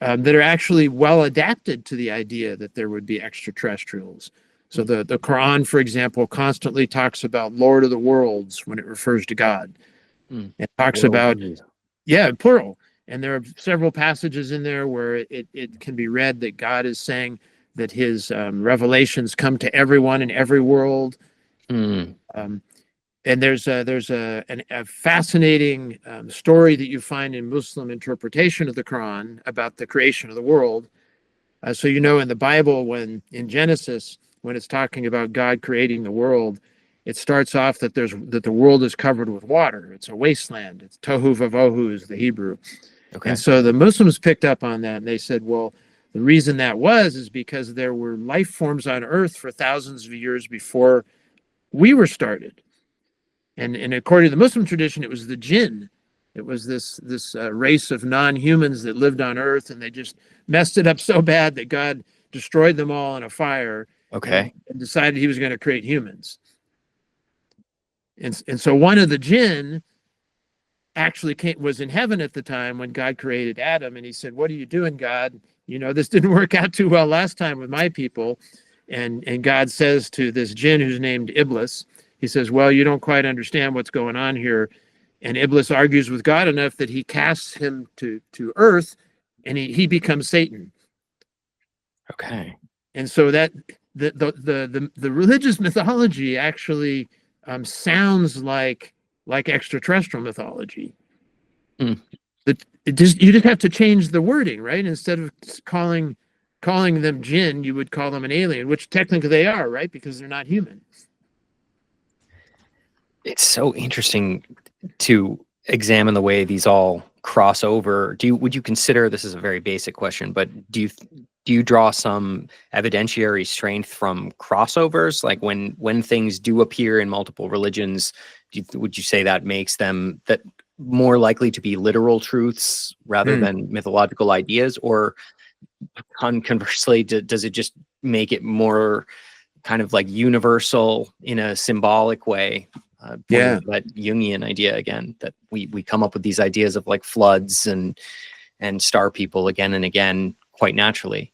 that are actually well adapted to the idea that there would be extraterrestrials. So the Quran, for example, constantly talks about Lord of the Worlds when it refers to God. Mm. It talks about, plural. And there are several passages in there where it can be read that God is saying that his revelations come to everyone in every world. Mm. And there's a fascinating story that you find in Muslim interpretation of the Quran about the creation of the world. So in the Bible, in Genesis, when it's talking about God creating the world, it starts off that the world is covered with water. It's a wasteland. It's tohu vavohu is the Hebrew. Okay. And so the Muslims picked up on that, and they said, well, the reason that is because there were life forms on Earth for thousands of years before we were started. And according to the Muslim tradition, it was the jinn. It was this race of non-humans that lived on Earth, and they just messed it up so bad that God destroyed them all in a fire. Okay. And decided he was going to create humans. And so one of the jinn actually was in heaven at the time when God created Adam, and he said, "What are you doing, God? This didn't work out too well last time with my people." And God says to this jinn who's named Iblis, he says, "Well, you don't quite understand what's going on here." And Iblis argues with God enough that he casts him to earth, and he becomes Satan. Okay. And so that the religious mythology actually sounds like extraterrestrial mythology. Mm. You just have to change the wording, right? Instead of calling them jinn, you would call them an alien, which technically they are, right? Because they're not human. It's so interesting to examine the way these all cross over. Would you consider, this is a very basic question, but do you draw some evidentiary strength from crossovers? Like when things do appear in multiple religions, would you say that makes them that more likely to be literal truths rather than mythological ideas? Or conversely, does it just make it more kind of like universal in a symbolic way? That Jungian idea again, that we come up with these ideas of like floods and star people again and again quite naturally.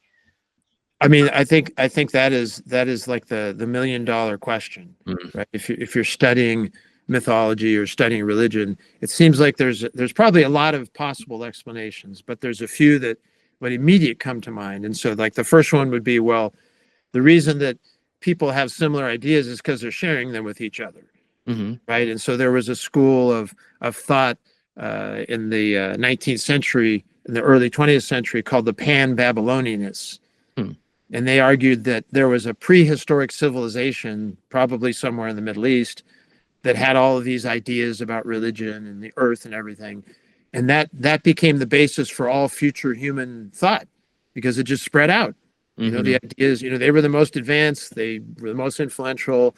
I mean, I think that is like the $1 million question, right? If you're studying mythology or studying religion, it seems like there's probably a lot of possible explanations, but there's a few that would immediate come to mind. And so like the first one would be, well, the reason that people have similar ideas is because they're sharing them with each other. Right. And so there was a school of thought in the 19th century, in the early 20th century, called the Pan-Babylonianists. And they argued that there was a prehistoric civilization, probably somewhere in the Middle East, that had all of these ideas about religion and the earth and everything. And that became the basis for all future human thought, because it just spread out. The ideas, they were the most advanced, they were the most influential.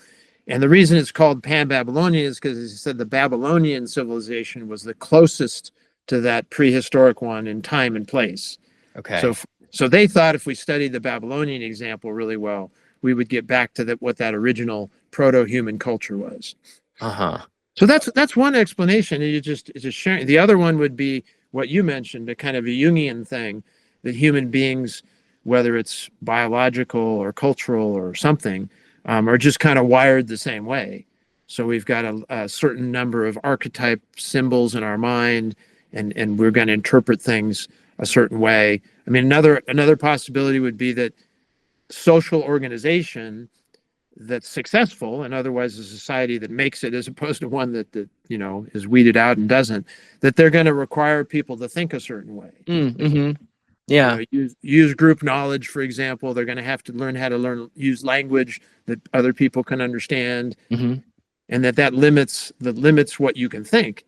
And the reason it's called Pan-Babylonian is because, as you said, the Babylonian civilization was the closest to that prehistoric one in time and place. Okay. So they thought if we studied the Babylonian example really well, we would get back to what that original proto-human culture was. So that's one explanation. It's just sharing. The other one would be what you mentioned, a kind of a Jungian thing, that human beings, whether it's biological or cultural or something, are just kind of wired the same way. So we've got a certain number of archetype symbols in our mind, and we're going to interpret things a certain way. I mean, another possibility would be that social organization that's successful, and otherwise a society that makes it, as opposed to one that is weeded out and doesn't, that they're going to require people to think a certain way. Yeah. Use group knowledge, for example. They're going to have to learn how to use language that other people can understand, and that limits what you can think.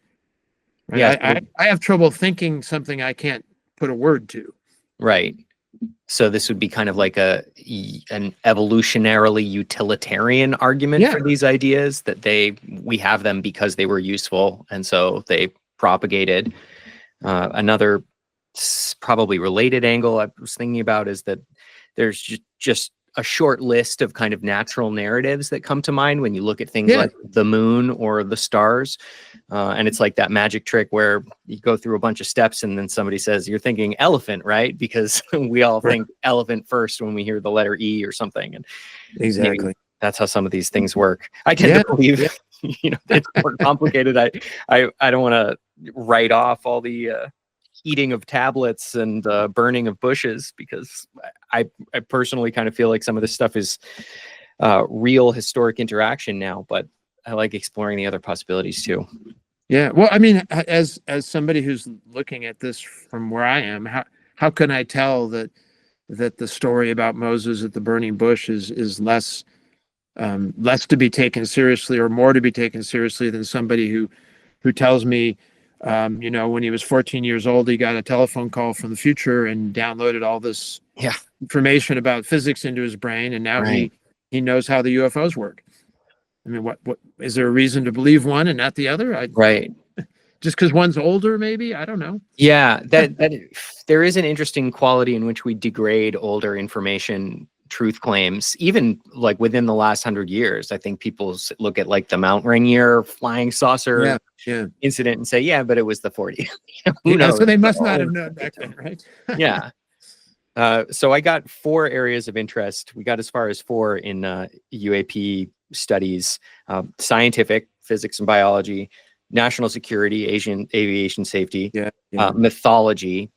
Right? Yeah. I have trouble thinking something I can't put a word to. Right. So this would be kind of like an evolutionarily utilitarian argument for these ideas, that we have them because they were useful, and so they propagated. Another probably related angle I was thinking about is that there's just a short list of kind of natural narratives that come to mind when you look at things like the moon or the stars. And it's like that magic trick where you go through a bunch of steps and then somebody says, you're thinking elephant, right? Because we all think elephant first when we hear the letter E or something. And Exactly. that's how some of these things work. I tend to believe, it's more complicated. I don't want to write off all the eating of tablets and burning of bushes, because I personally kind of feel like some of this stuff is real historic interaction now, but I like exploring the other possibilities too. Yeah. Well, I mean, as somebody who's looking at this from where I am, how can I tell that the story about Moses at the burning bush is less to be taken seriously, or more to be taken seriously, than somebody who tells me, when he was 14 years old, he got a telephone call from the future and downloaded all this information about physics into his brain, and now he knows how the UFOs work. I mean, what is there a reason to believe one and not the other? Just because one's older, maybe? I don't know. Yeah, that there is an interesting quality in which we degrade older information truth claims, even like within the last 100 years. I think people look at like the Mount Rainier flying saucer incident and say, yeah, but it was the 40s. Who knows? So they must not have known back then, right? Yeah. So I got 4 areas of interest. We got as far as 4 in UAP studies: scientific, physics and biology; national security, aviation safety; mythology,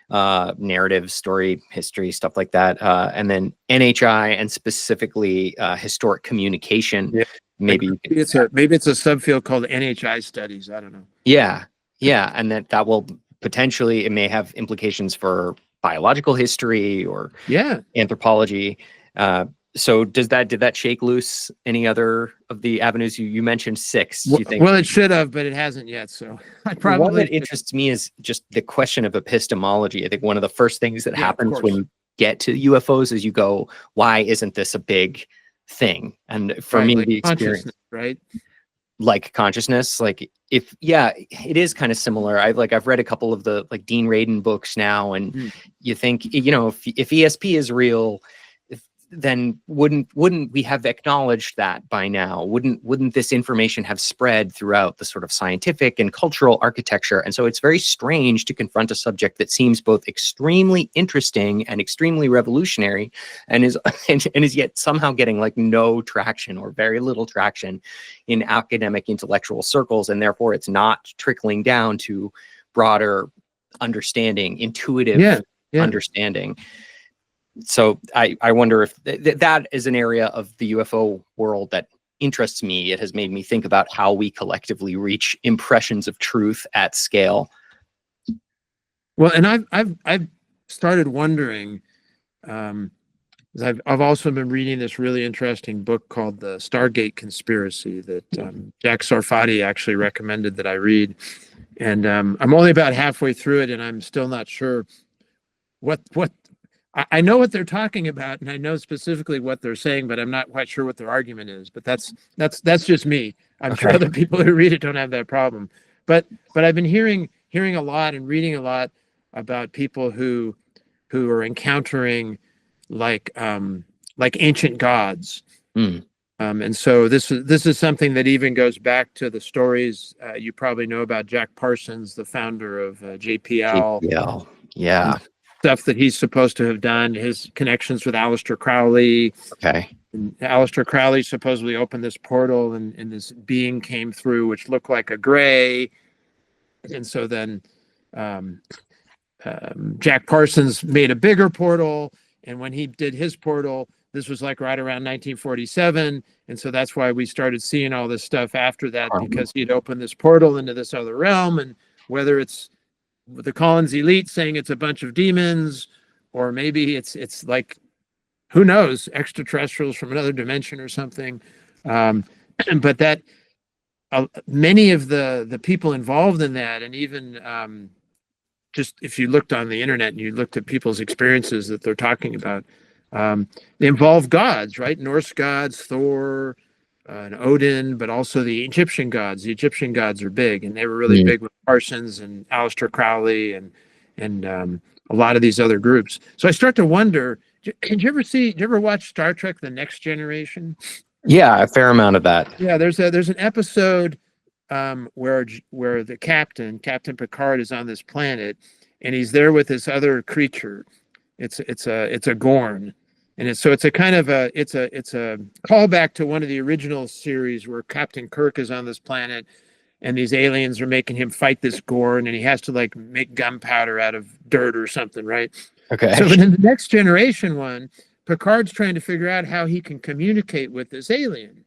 narrative, story, history, stuff like that; and then NHI, and specifically historic communication. Maybe it's a subfield called NHI studies. I don't know. Yeah, and that will potentially, it may have implications for biological history or anthropology. So did that shake loose any other of the avenues you mentioned? 6? Do you think? Well, it should have, but it hasn't yet. So I probably. One that interests me is just the question of epistemology. I think one of the first things that happens when you get to UFOs is you go, "Why isn't this a big thing?" And for me, the experience, like consciousness, like it is kind of similar. I've read a couple of the like Dean Radin books now, and you think, if ESP is real, then wouldn't we have acknowledged that by now? Wouldn't this information have spread throughout the sort of scientific and cultural architecture? And so it's very strange to confront a subject that seems both extremely interesting and extremely revolutionary, and is yet somehow getting like no traction or very little traction in academic intellectual circles, and therefore it's not trickling down to broader understanding, intuitive understanding. So I wonder if that is an area of the UFO world that interests me. It has made me think about how we collectively reach impressions of truth at scale. Well, and I've started wondering. I've also been reading this really interesting book called The Stargate Conspiracy that Jack Sarfati actually recommended that I read, and I'm only about halfway through it, and I'm still not sure what. I know what they're talking about, and I know specifically what they're saying, but I'm not quite sure what their argument is. But that's just me. I'm sure other people who read it don't have that problem. But I've been hearing a lot and reading a lot about people who are encountering like ancient gods. And so this is something that even goes back to the stories you probably know about Jack Parsons, the founder of JPL. Yeah. Stuff that he's supposed to have done, his connections with Aleister Crowley. And Aleister Crowley supposedly opened this portal, and this being came through, which looked like a gray. And so then Jack Parsons made a bigger portal, and when he did his portal, this was like right around 1947, and so that's why we started seeing all this stuff after that, because he'd opened this portal into this other realm. And whether it's the Collins elite saying it's a bunch of demons, or maybe it's like, who knows, extraterrestrials from another dimension or something. But that many of the people involved in that, and even just if you looked on the internet and you looked at people's experiences that they're talking about, they involve gods, right? Norse gods, Thor, and Odin, but also the Egyptian gods. The Egyptian gods are big, and they were really big with Parsons and Aleister Crowley, and a lot of these other groups. So I start to wonder, did you ever watch Star Trek: The Next Generation? Yeah, a fair amount of that. Yeah, there's an episode where the Captain Picard, is on this planet, and he's there with this other creature. It's a Gorn, and it's a kind of it's a callback to one of the original series where Captain Kirk is on this planet, and these aliens are making him fight this Gorn, and he has to like make gunpowder out of dirt or something, right? Okay. So in the Next Generation one, Picard's trying to figure out how he can communicate with this alien.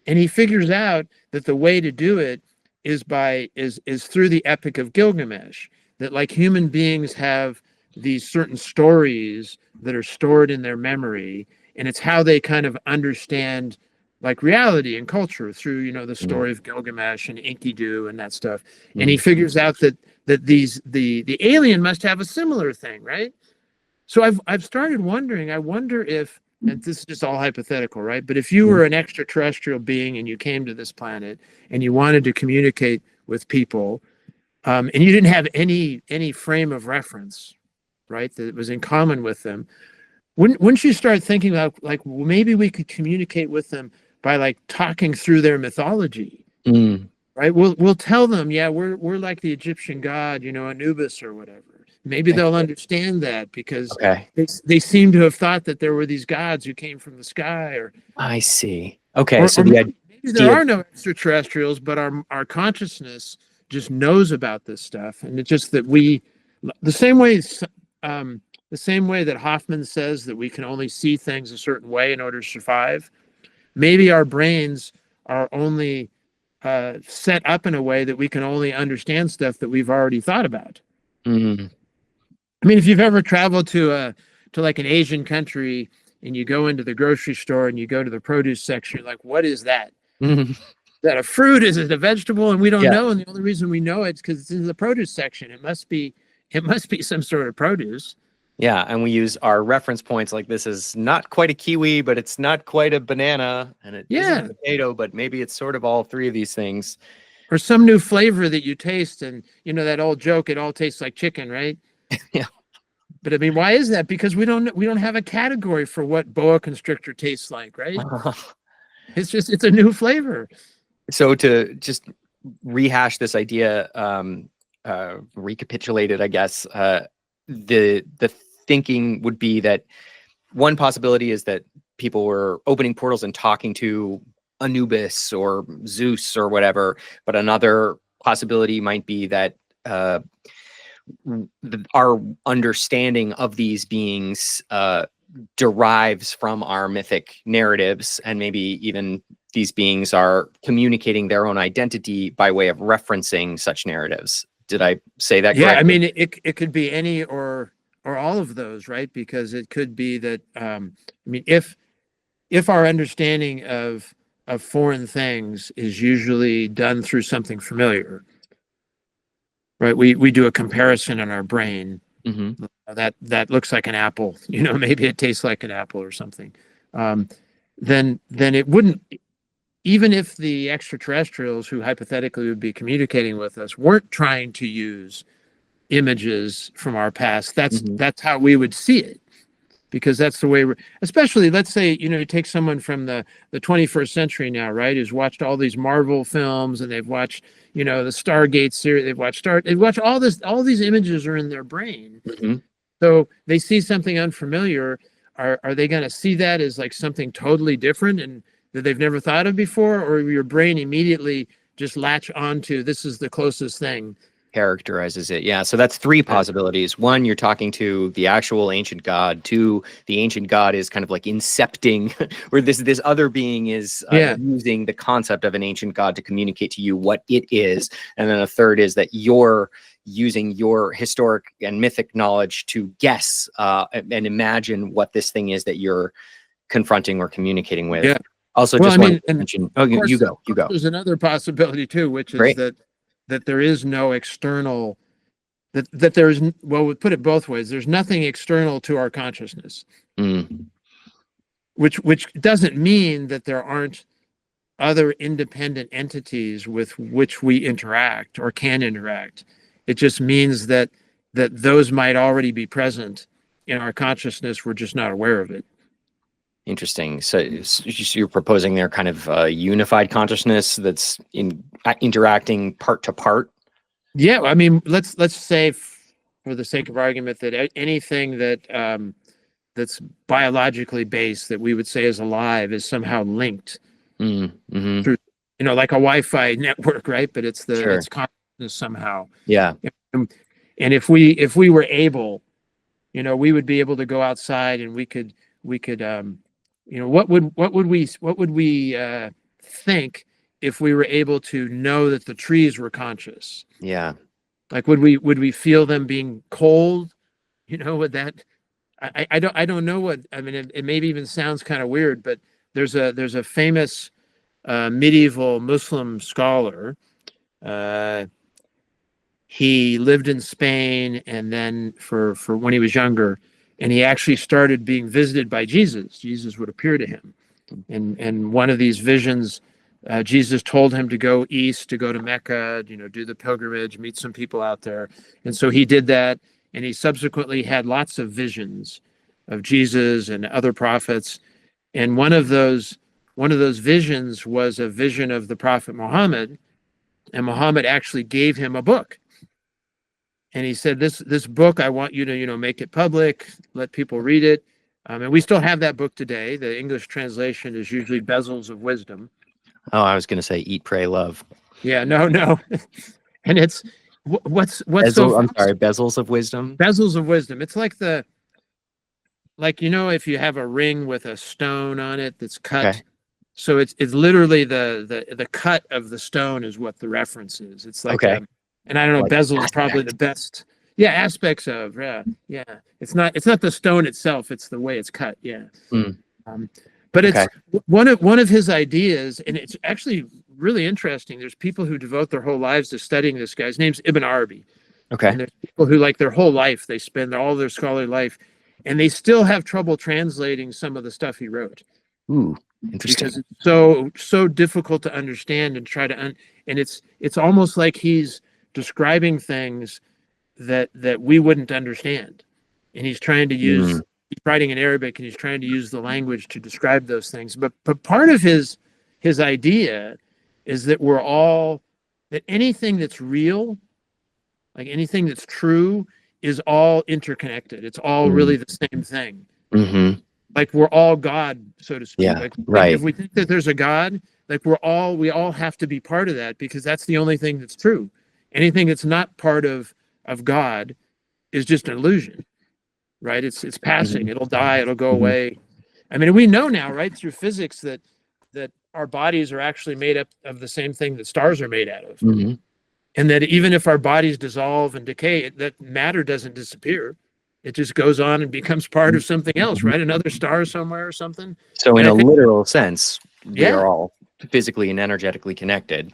And he figures out that the way to do it is through the Epic of Gilgamesh, that like human beings have these certain stories that are stored in their memory, and it's how they kind of understand like reality and culture through, the story of Gilgamesh and Enkidu and that stuff. And he figures out that the alien must have a similar thing, right? So I've started wondering, I wonder if, and this is just all hypothetical, right? But if you were an extraterrestrial being and you came to this planet and you wanted to communicate with people, and you didn't have any frame of reference, right, that was in common with them, wouldn't you start thinking about like, well, maybe we could communicate with them by like talking through their mythology, right? We'll tell them, yeah, we're like the Egyptian god, Anubis or whatever. Maybe they'll understand that because they seem to have thought that there were these gods who came from the sky. Or I see. Okay, so maybe there are no extraterrestrials, but our consciousness just knows about this stuff, and it's just that the same way that Hoffman says that we can only see things a certain way in order to survive. Maybe our brains are only set up in a way that we can only understand stuff that we've already thought about. I mean, if you've ever traveled to like an Asian country and you go into the grocery store and you go to the produce section, you're like, what is that? Is that a fruit? Is it a vegetable? And we don't know. And the only reason we know it's because it's in the produce section. It must be some sort of produce. Yeah, and we use our reference points like this is not quite a kiwi, but it's not quite a banana, and it isn't a potato, but maybe it's sort of all three of these things. Or some new flavor that you taste, and that old joke, it all tastes like chicken, right? Yeah. But I mean, why is that? Because we don't have a category for what boa constrictor tastes like, right? It's a new flavor. So to just rehash this idea, recapitulate it, I guess, the thinking would be that one possibility is that people were opening portals and talking to Anubis or Zeus or whatever, but another possibility might be that our understanding of these beings derives from our mythic narratives, and maybe even these beings are communicating their own identity by way of referencing such narratives. Did I say that correctly? Yeah, I mean, it could be any or all of those, right? Because it could be that I mean, if our understanding of foreign things is usually done through something familiar, right? We do a comparison in our brain. That looks like an apple. Maybe it tastes like an apple or something. Then it wouldn't. Even if the extraterrestrials who hypothetically would be communicating with us weren't trying to use images from our past, that's how we would see it, because that's the way especially, let's say, you take someone from the 21st century now, right, who's watched all these Marvel films, and they've watched, the Stargate series, they've watched all these images are in their brain. So they see something unfamiliar. Are they going to see that as like something totally different and that they've never thought of before, or your brain immediately just latch onto this is the closest thing? Characterizes it. Yeah. So that's three possibilities. One, you're talking to the actual ancient god. Two, the ancient god is kind of like incepting, where this other being is using the concept of an ancient god to communicate to you what it is. And then a third is that you're using your historic and mythic knowledge to guess and imagine what this thing is that you're confronting or communicating with. Yeah. Also, just want to mention, you go. There's another possibility too, which is that there is no external, that there is, well, we put it both ways. There's nothing external to our consciousness, which doesn't mean that there aren't other independent entities with which we interact or can interact. It just means that that those might already be present in our consciousness. We're just not aware of it. Interesting. So you're proposing there kind of a unified consciousness that's interacting part to part. Yeah, I mean, let's say, for the sake of argument, that anything that that's biologically based, that we would say is alive, is somehow linked Mm-hmm. through, like a Wi-Fi network, right? But it's Sure. it's consciousness somehow. Yeah. And if we were able, we would be able to go outside, and we could what would we think if we were able to know that the trees were conscious? Yeah. Like, would we feel them being cold? Would that, I don't know what, I mean, it maybe even sounds kind of weird, but there's a famous medieval Muslim scholar. He lived in Spain, and then for when he was younger, and he actually started being visited by Jesus. Jesus would appear to him, and one of these visions, Jesus told him to go east, to go to Mecca, do the pilgrimage, meet some people out there. And so he did that, and he subsequently had lots of visions of Jesus and other prophets. And one of those visions was a vision of the prophet Muhammad, and Muhammad actually gave him a book. And he said, this book, I want you to, make it public, let people read it. And we still have that book today. The English translation is usually Bezels of Wisdom. Oh, I was going to say Eat, Pray, Love. Yeah, no. And it's what's I'm sorry, Bezels of Wisdom. Bezels of Wisdom. It's like if you have a ring with a stone on it that's cut. Okay. So it's literally the cut of the stone is what the reference is. It's like, okay. And I don't know, Like bezel is probably the best. Yeah, aspects of, yeah. It's not the stone itself, it's the way it's cut. Yeah. But it's one of his ideas, and it's actually really interesting. There's people who devote their whole lives to studying this guy. His name's Ibn Arabi. Okay. And there's people who, like, their whole life, they spend all their scholarly life, and they still have trouble translating some of the stuff he wrote. Ooh, interesting. Because it's so difficult to understand and try to and it's almost like he's describing things that we wouldn't understand, and he's trying to use he's writing in Arabic, and he's trying to use the language to describe those things. But part of his idea is that that anything that's real, like anything that's true, is all interconnected. It's all really the same thing. Mm-hmm. Like, we're all God, so to speak. Yeah, like, right. If we think that there's a God, like, we all have to be part of that, because that's the only thing that's true. Anything that's not part of God is just an illusion, right? It's passing. It'll die. It'll go away. I mean, we know now, right, through physics, that our bodies are actually made up of the same thing that stars are made out of. And that even if our bodies dissolve and decay, that matter doesn't disappear. It just goes on and becomes part of something else, right? Another star somewhere or something. So in a literal sense, we Yeah. are all physically and energetically connected,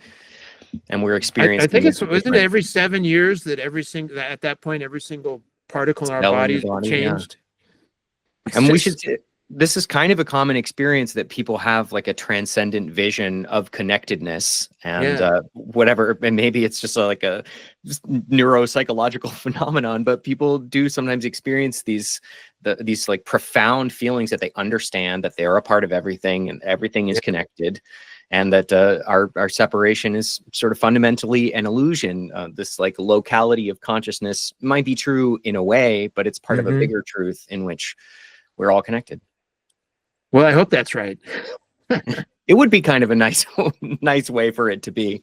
and we're experiencing. I think isn't it every 7 years that at that point every single particle in our bodies changed. Yeah. And this is kind of a common experience, that people have like a transcendent vision of connectess, and whatever, and maybe it's just like a neuropsychological phenomenon, but people do sometimes experience these like profound feelings that they understand that they're a part of everything, and everything is connected, and that our separation is sort of fundamentally an illusion. This like locality of consciousness might be true in a way, but it's part of a bigger truth in which we're all connected. Well, I hope that's right. It would be kind of a nice way for it to be.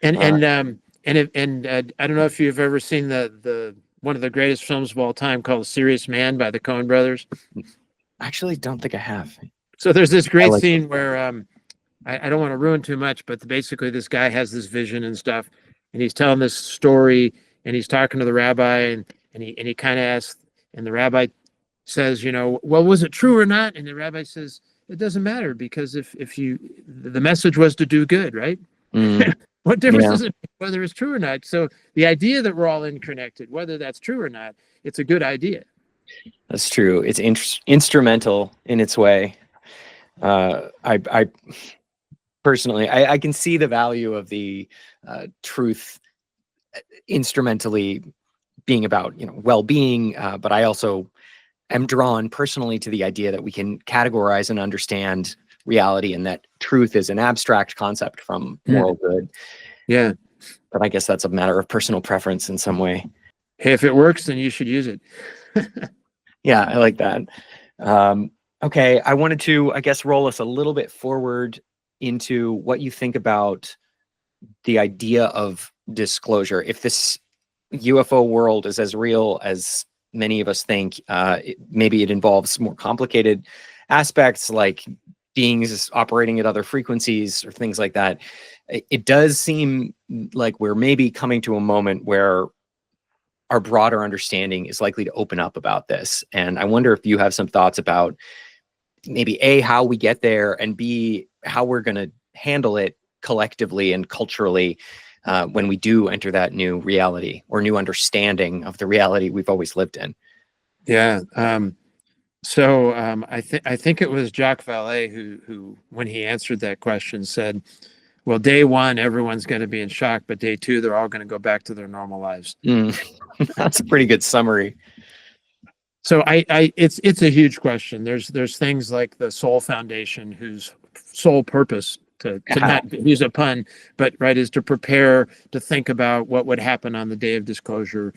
And I don't know if you've ever seen the one of the greatest films of all time called Serious Man by the Coen brothers. Actually, don't think I have. So there's this great scene where I don't want to ruin too much, but basically this guy has this vision and stuff, and he's telling this story, and he's talking to the rabbi, and he kind of asks, and the rabbi says, well, was it true or not? And the rabbi says, it doesn't matter, because if the message was to do good, right? What difference does it make whether it's true or not? So the idea that we're all interconnected, whether that's true or not, it's a good idea. That's true. It's instrumental in its way. I personally, I can see the value of the truth instrumentally being about, well-being, but I also am drawn personally to the idea that we can categorize and understand reality, and that truth is an abstract concept from moral good. Yeah. But I guess that's a matter of personal preference in some way. Hey, if it works, then you should use it. Yeah, I like that. Okay, I wanted to, I guess, roll us a little bit forward into what you think about the idea of disclosure. If this UFO world is as real as many of us think, maybe it involves more complicated aspects like beings operating at other frequencies or things like that. It does seem like we're maybe coming to a moment where our broader understanding is likely to open up about this. And I wonder if you have some thoughts about maybe A, how we get there, and B, how we're going to handle it collectively and culturally when we do enter that new reality or new understanding of the reality we've always lived in. Yeah. I think it was Jacques Vallée who, when he answered that question, said, well, day one, everyone's going to be in shock, but day two, they're all going to go back to their normal lives. That's a pretty good summary. So it's a huge question. There's things like the Soul Foundation, whose sole purpose, to not use a pun, but right, is to prepare to think about what would happen on the day of disclosure.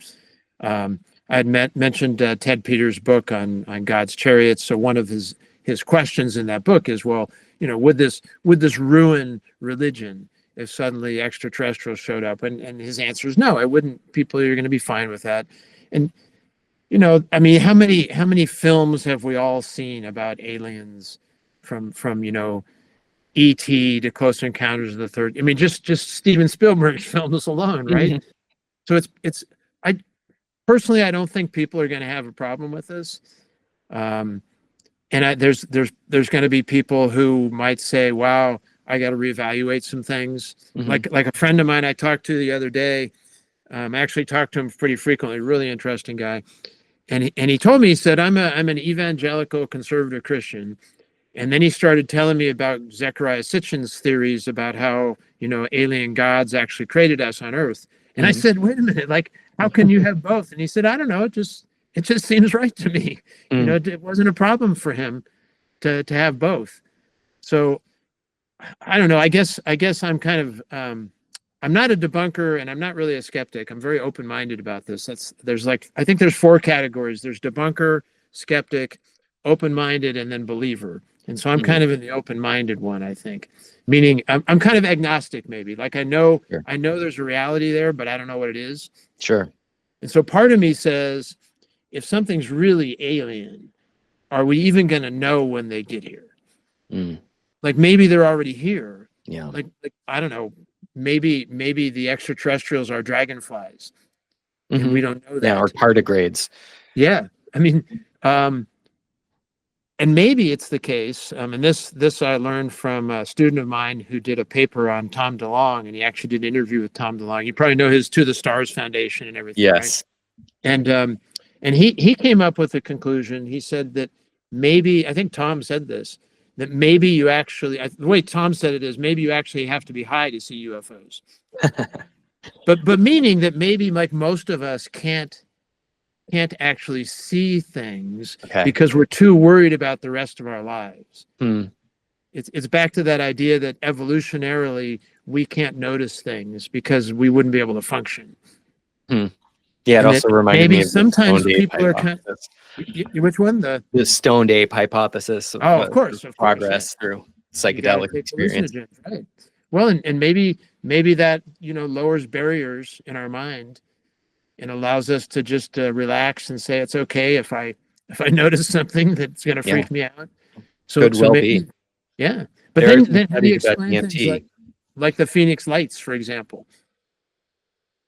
I had mentioned Ted Peters' book on God's chariots. So one of his questions in that book is, well, would this ruin religion if suddenly extraterrestrials showed up? And his answer is no, it wouldn't. People are going to be fine with that. And I mean, how many films have we all seen about aliens, from E.T. to Close Encounters of the Third? I mean, just Steven Spielberg's films alone, right? So I personally, I don't think people are going to have a problem with this. And there's going to be people who might say, wow, I got to reevaluate some things. Like a friend of mine I talked to the other day, I actually talked to him pretty frequently, really interesting guy. And he told me, he said, I'm an evangelical conservative Christian. And then he started telling me about Zecharia Sitchin's theories about how, alien gods actually created us on Earth. And I said, wait a minute, like, how can you have both? And he said, I don't know. It just seems right to me. It wasn't a problem for him to have both. So I don't know. I guess I'm kind of, I'm not a debunker and I'm not really a skeptic. I'm very open-minded about this. I think there's 4 categories. There's debunker, skeptic, open-minded, and then believer. And so I'm kind of in the open-minded one, I think. Meaning I'm kind of agnostic, maybe. Like I know there's a reality there, but I don't know what it is. Sure. And so part of me says, if something's really alien, are we even going to know when they get here? Like maybe they're already here. Yeah. Like I don't know. Maybe the extraterrestrials are dragonflies, and we don't know that. Yeah, or tardigrades. Yeah, I mean, and maybe it's the case. And this I learned from a student of mine who did a paper on Tom DeLonge, and he actually did an interview with Tom DeLonge. You probably know his To the Stars Foundation and everything. Yes. Right? And he came up with a conclusion. He said that maybe, I think Tom said this, that maybe you actually, the way Tom said it is, maybe you actually have to be high to see UFOs. but meaning that maybe, like, most of us can't actually see things because we're too worried about the rest of our lives. It's back to that idea that evolutionarily we can't notice things because we wouldn't be able to function. Yeah, it also reminded me of sometimes people are kind of, which one? The stoned ape hypothesis. Of course, progress through psychedelic experience. Right. Well, and maybe that lowers barriers in our mind and allows us to just relax and say it's okay if I notice something that's going to freak me out. So could well be. Yeah, but then how do you explain things like the Phoenix Lights, for example?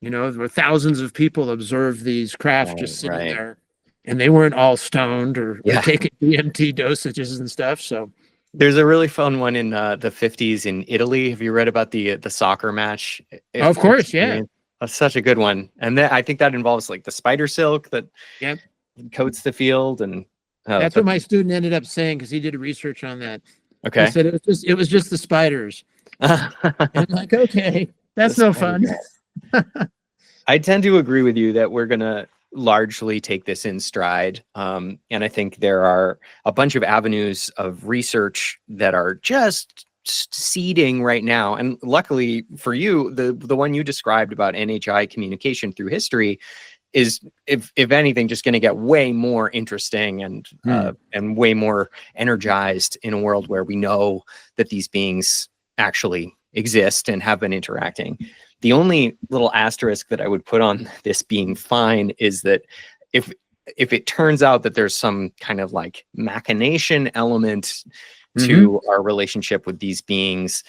Where thousands of people observed these craft just sitting there, and they weren't all stoned or taking DMT dosages and stuff. So there's a really fun one in the 50s in Italy. Have you read about the soccer match? Of course, yeah. That's such a good one. And I think that involves like the spider silk that coats the field, and that's what my student ended up saying because he did research on that. Okay, he said it was just the spiders. And I'm like, okay, that's no fun. I tend to agree with you that we're going to largely take this in stride. And I think there are a bunch of avenues of research that are just seeding right now. And luckily for you, the one you described about NHI communication through history is, if anything, just going to get way more interesting and way more energized in a world where we know that these beings actually exist and have been interacting. The only little asterisk that I would put on this being fine is that if it turns out that there's some kind of like machination element to our relationship with these beings,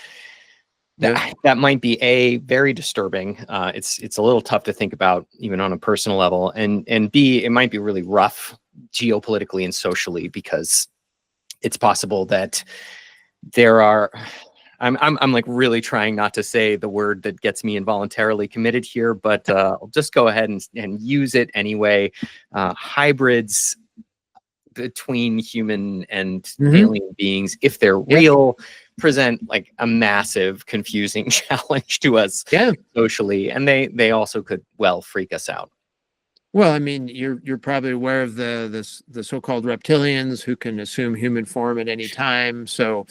that might be very disturbing. It's a little tough to think about even on a personal level, and B, it might be really rough geopolitically and socially, because it's possible that there are. I'm like really trying not to say the word that gets me involuntarily committed here, but I'll just go ahead and use it anyway. Hybrids between human and alien beings, if they're real, present like a massive confusing challenge to us socially, and they also could freak us out. Well, I mean, you're probably aware of the so-called reptilians who can assume human form at any time. So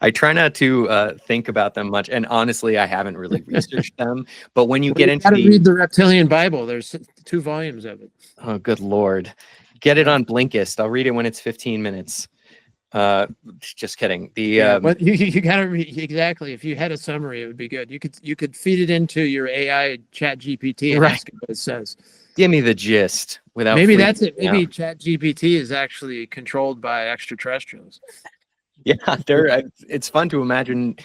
I try not to think about them much, and honestly, I haven't really researched them. But when you get into read the Reptilian Bible, there's 2 volumes of it. Oh, good Lord. Get it on Blinkist. I'll read it when it's 15 minutes. Just kidding. But you gotta read, exactly. If you had a summary, it would be good. You could feed it into your AI chat GPT and ask it what it says. Give me the gist without. Maybe that's it. Maybe chat GPT is actually controlled by extraterrestrials. Yeah, it's fun to imagine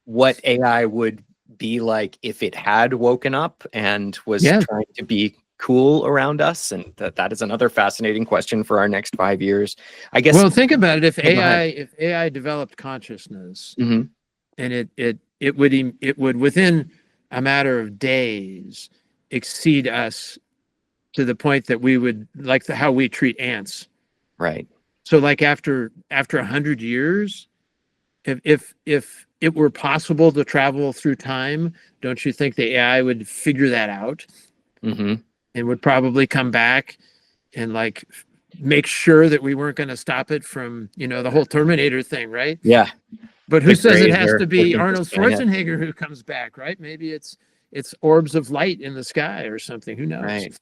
what AI would be like if it had woken up and was trying to be cool around us, and that is another fascinating question for our next 5 years, I guess. Well, think about it. If AI developed consciousness, and it would within a matter of days exceed us to the point that we would like how we treat ants. Right. So like after 100 years, if it were possible to travel through time, don't you think the AI would figure that out? And would probably come back and like make sure that we weren't going to stop it from, the whole Terminator thing, right? Yeah. But who says it has to be Arnold Schwarzenegger who comes back, right? Maybe it's orbs of light in the sky or something. Who knows? Right.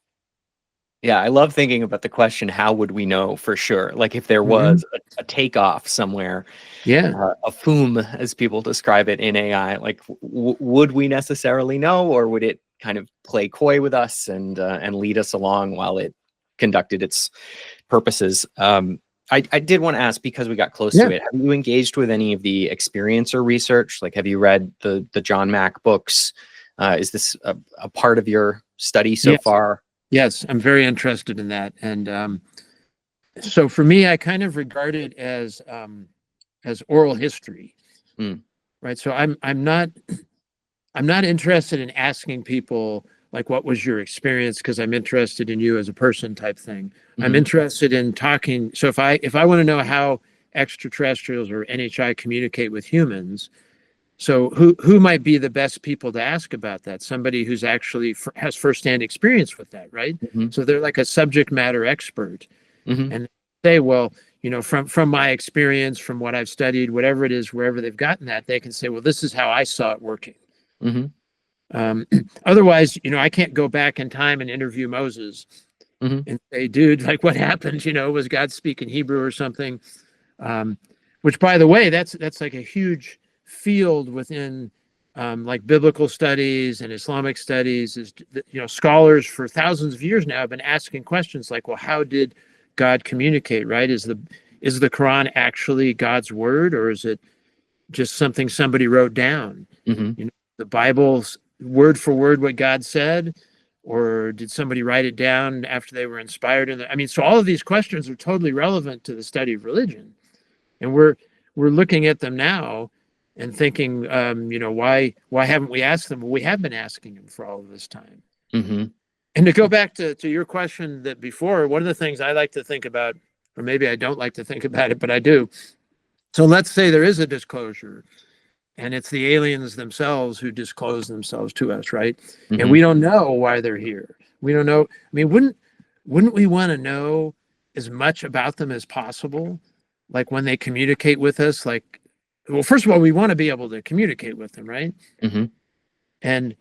Yeah, I love thinking about the question, how would we know for sure? Like if there was a takeoff somewhere, a FOOM, as people describe it in AI, like would we necessarily know, or would it kind of play coy with us and lead us along while it conducted its purposes? I did want to ask, because we got close to it, have you engaged with any of the experiencer research? Like, have you read the John Mack books? Is this a part of your study so far? Yes, I'm very interested in that. And so for me, I kind of regard it as oral history, right? So I'm not interested in asking people like, what was your experience? Because I'm interested in you as a person type thing. I'm interested in talking. So if I want to know how extraterrestrials or NHI communicate with humans, so who might be the best people to ask about that? Somebody who's actually has firsthand experience with that, right? So they're like a subject matter expert, and they say, well, from my experience, from what I've studied, whatever it is, wherever they've gotten that, they can say, well, this is how I saw it working. Otherwise, I can't go back in time and interview Moses and say, dude, like what happened? Was God speaking Hebrew or something? Which, by the way, that's like a huge field within like biblical studies and Islamic studies. Is scholars for thousands of years now have been asking questions like, well, how did God communicate? Right? Is the Quran actually God's word, or is it just something somebody wrote down? The Bible's word for word what God said, or did somebody write it down after they were inspired? So all of these questions are totally relevant to the study of religion, and we're looking at them now and thinking, why haven't we asked them? Well, we have been asking them for all of this time. And to go back to your question that before, one of the things I like to think about, or maybe I don't like to think about it, but I do. So let's say there is a disclosure, and it's the aliens themselves who disclose themselves to us, right? And Mhm. we don't know why they're here. We don't know. I mean, wouldn't we want to know as much about them as possible? Like when they communicate with us, like, well, first of all, we want to be able to communicate with them, right? Mhm. And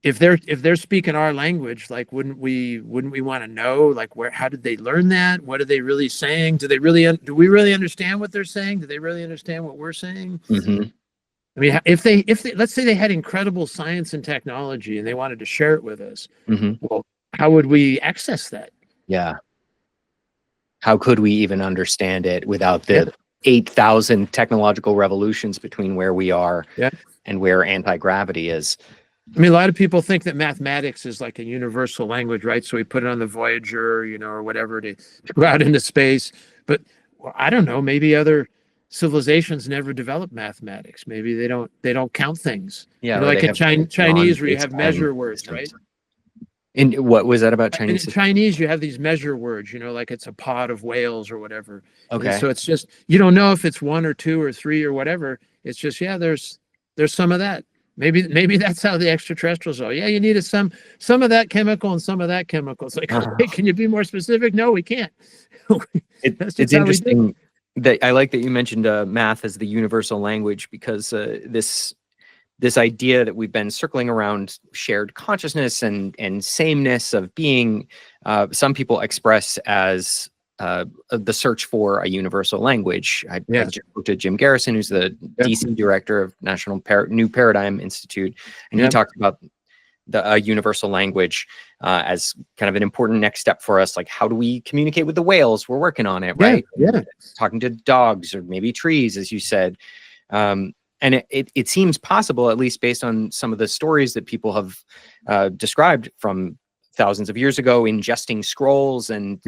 if they're speaking our language, like, wouldn't we want to know, like, how did they learn that? What are they really saying? Do we really understand what they're saying? Do they really understand what we're saying? Mhm. I mean, if they let's say they had incredible science and technology and they wanted to share it with us, Mhm. well, how would we access that? Yeah. How could we even understand it without Yeah. the 8,000 technological revolutions between where we are Yeah. and where anti-gravity is? I mean, a lot of people think that mathematics is like a universal language, right? So we put it on the Voyager, or whatever, to go out into space. But, well, I don't know, maybe other civilizations never developed mathematics. Maybe they don't count things. Yeah, or Like they in have Chinese, where you have non-baseline measure words, right? systems. And what was that about In Chinese? Chinese, you have these measure words, like it's a pod of whales or whatever. And Okay. so it's just, you don't know if it's one or two or three or whatever. It's just, yeah, there's some of that. Maybe that's how the extraterrestrials are. Yeah, you needed some of that chemical and some of that chemical. It's like, Uh, okay, can you be more specific? No, we can't. That's it's just how we do it. interesting that I like that you mentioned math as the universal language, because this idea that we've been circling around shared consciousness and sameness of being, some people express as the search for a universal language. I Yeah. just spoke to Jim Garrison, who's the Yeah. DC director of National New Paradigm Institute, and Yeah. he talked about the universal language as kind of an important next step for us. Like, how do we communicate with the whales? We're working on it, right? Yeah. Talking to dogs or maybe trees, as you said. And it seems possible, at least based on some of the stories that people have described from thousands of years ago, ingesting scrolls. And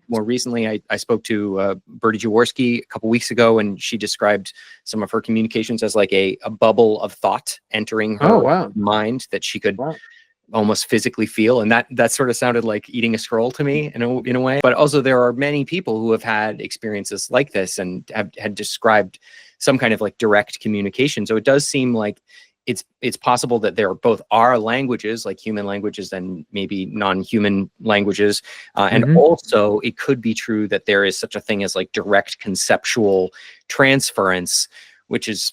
more recently, I spoke to Bertie Jaworski a couple weeks ago, and she described some of her communications as like a bubble of thought entering her Oh, wow. mind that she could Wow. almost physically feel. And that sort of sounded like eating a scroll to me in a way. But also there are many people who have had experiences like this and had described some kind of like direct communication. So it does seem like it's possible that there both are languages, like human languages and maybe non-human languages. And also it could be true that there is such a thing as like direct conceptual transference, which is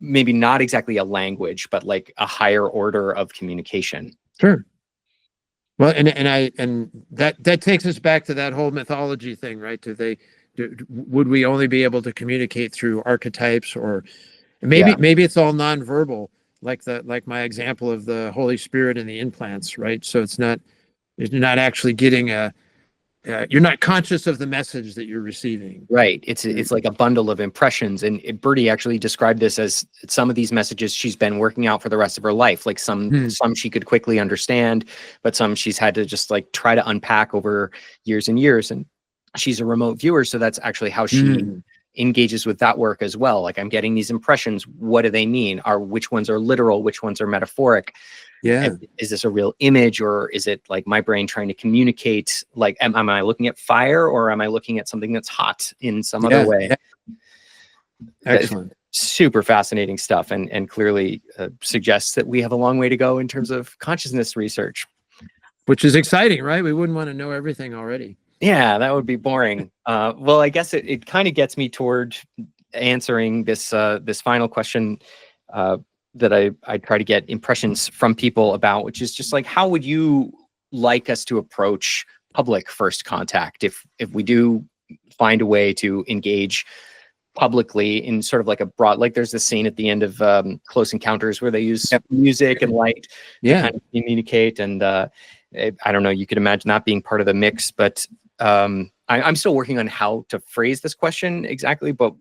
maybe not exactly a language, but like a higher order of communication. Sure. Well, and that takes us back to that whole mythology thing, right? Would we only be able to communicate through archetypes, or maybe it's all nonverbal, like my example of the Holy Spirit and the implants, right? So you're not actually getting you're not conscious of the message that you're receiving. Right. It's like a bundle of impressions. And Bertie actually described this as some of these messages she's been working out for the rest of her life. Like some she could quickly understand, but some she's had to just like try to unpack over years and years. And she's a remote viewer, so that's actually how she engages with that work as well. Like, I'm getting these impressions. What do they mean? Which ones are literal? Which ones are metaphoric? Yeah. Is this a real image, or is it like my brain trying to communicate? Like, am I looking at fire, or am I looking at something that's hot in some other way? Yeah. Excellent. Super fascinating stuff, and clearly suggests that we have a long way to go in terms of consciousness research. Which is exciting, right? We wouldn't want to know everything already. Yeah, that would be boring. Well, I guess it kind of gets me toward answering this final question that I try to get impressions from people about, which is just like, how would you like us to approach public first contact if we do find a way to engage publicly in sort of like a broad, like there's this scene at the end of Close Encounters where they use music and light to kind of communicate. And I don't know, you could imagine that being part of the mix, but I'm still working on how to phrase this question exactly, but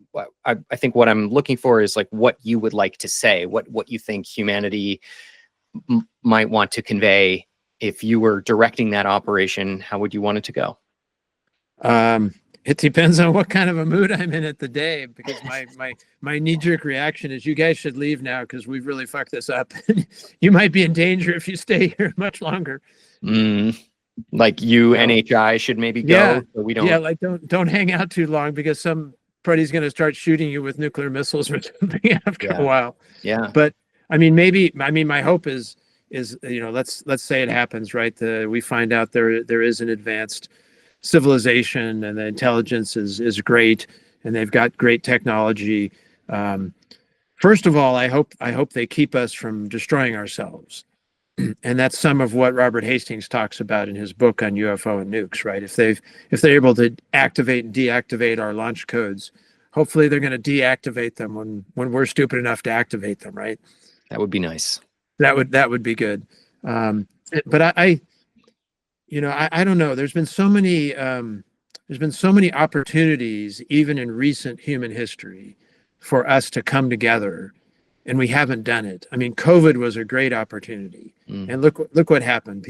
I think what I'm looking for is like what you would like to say, what you think humanity might want to convey. If you were directing that operation, how would you want it to go? It depends on what kind of a mood I'm in at the day, because my knee-jerk reaction is, you guys should leave now because we've really fucked this up. You might be in danger if you stay here much longer. Like NHI should maybe go. So we don't. Yeah, like don't hang out too long, because some everybody's going to start shooting you with nuclear missiles or something after a while. Yeah. But I mean, my hope is, let's say it happens, right? We find out there is an advanced civilization and the intelligence is great and they've got great technology. First of all, I hope they keep us from destroying ourselves. And that's some of what Robert Hastings talks about in his book on UFO and nukes, right? If they're able to activate and deactivate our launch codes, hopefully they're going to deactivate them when we're stupid enough to activate them, right? That would be nice. That would be good. But I don't know. There's been so many opportunities, even in recent human history, for us to come together, and we haven't done it. I mean, COVID was a great opportunity, and look what happened.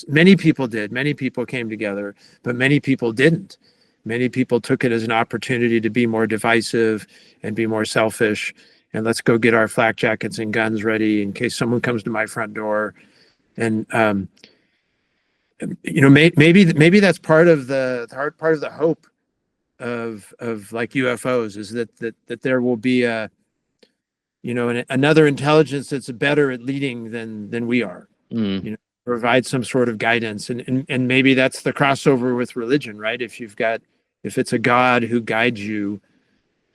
Many people did. Many people came together, but many people didn't. Many people took it as an opportunity to be more divisive and be more selfish. And let's go get our flak jackets and guns ready in case someone comes to my front door. And maybe that's part of the hope of like UFOs is that there will be another intelligence that's better at leading than we are. Provide some sort of guidance, and maybe that's the crossover with religion, right? If it's a God who guides you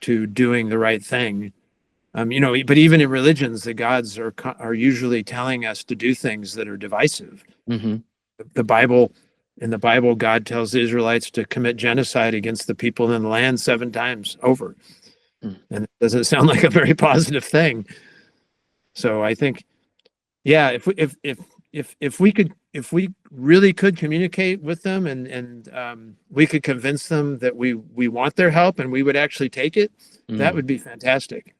to doing the right thing, but even in religions, the gods are usually telling us to do things that are divisive. In the Bible, God tells the Israelites to commit genocide against the people in the land 7 times over. And it doesn't sound like a very positive thing. So I think, yeah, if we really could communicate with them and we could convince them that we want their help and we would actually take it, that would be fantastic.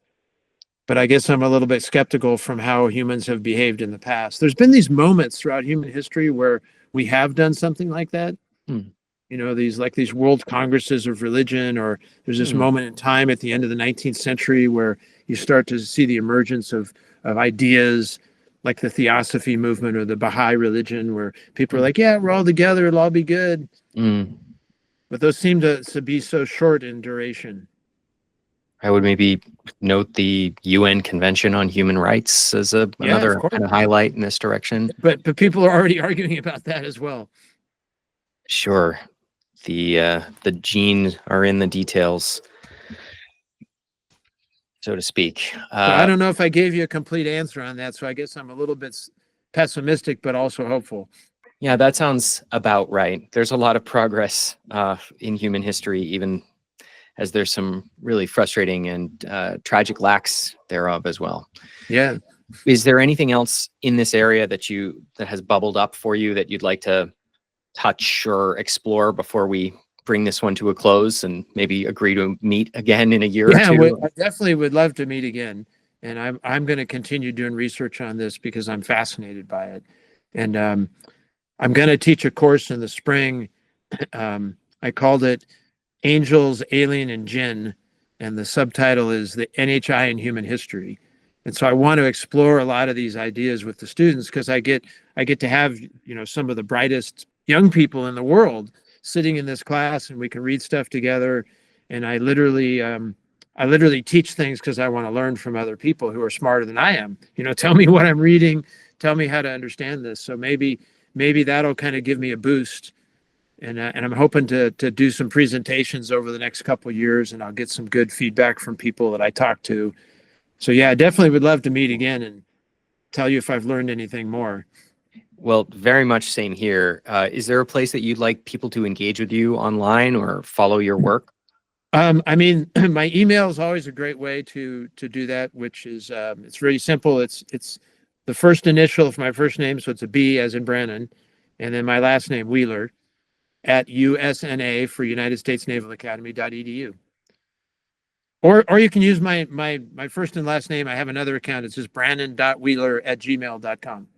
But I guess I'm a little bit skeptical from how humans have behaved in the past. There's been these moments throughout human history where we have done something like that. These world congresses of religion, or there's this moment in time at the end of the 19th century where you start to see the emergence of ideas like the Theosophy movement or the Baha'i religion, where people are like, yeah, we're all together, it'll all be good. But those seem to be so short in duration. I would maybe note the UN Convention on Human Rights as another kind of highlight in this direction. But people are already arguing about that as well. Sure. The genes are in the details, so to speak. So I don't know if I gave you a complete answer on that, so I guess I'm a little bit pessimistic, but also hopeful. Yeah, that sounds about right. There's a lot of progress in human history, even as there's some really frustrating and tragic lacks thereof as well. Yeah. Is there anything else in this area that has bubbled up for you that you'd like to touch or explore before we bring this one to a close and maybe agree to meet again in a year or two? I definitely would love to meet again. And I'm going to continue doing research on this because I'm fascinated by it. And I'm going to teach a course in the spring. I called it Angels, Alien, and Jinn, and the subtitle is the NHI in Human History. And so I want to explore a lot of these ideas with the students because I get to have some of the brightest young people in the world sitting in this class, and we can read stuff together. And I literally teach things because I want to learn from other people who are smarter than I am. Tell me what I'm reading, tell me how to understand this. So maybe that'll kind of give me a boost. And I'm hoping to do some presentations over the next couple of years, and I'll get some good feedback from people that I talk to. So yeah, I definitely would love to meet again and tell you if I've learned anything more. Well, very much same here. Is there a place that you'd like people to engage with you online or follow your work? I mean, my email is always a great way to do that, which is it's really simple. It's the first initial of my first name, so it's a B as in Brannon, and then my last name Wheeler at USNA for United States Naval Academy.edu. Or you can use my first and last name. I have another account. It's just brannon.wheeler@gmail.com.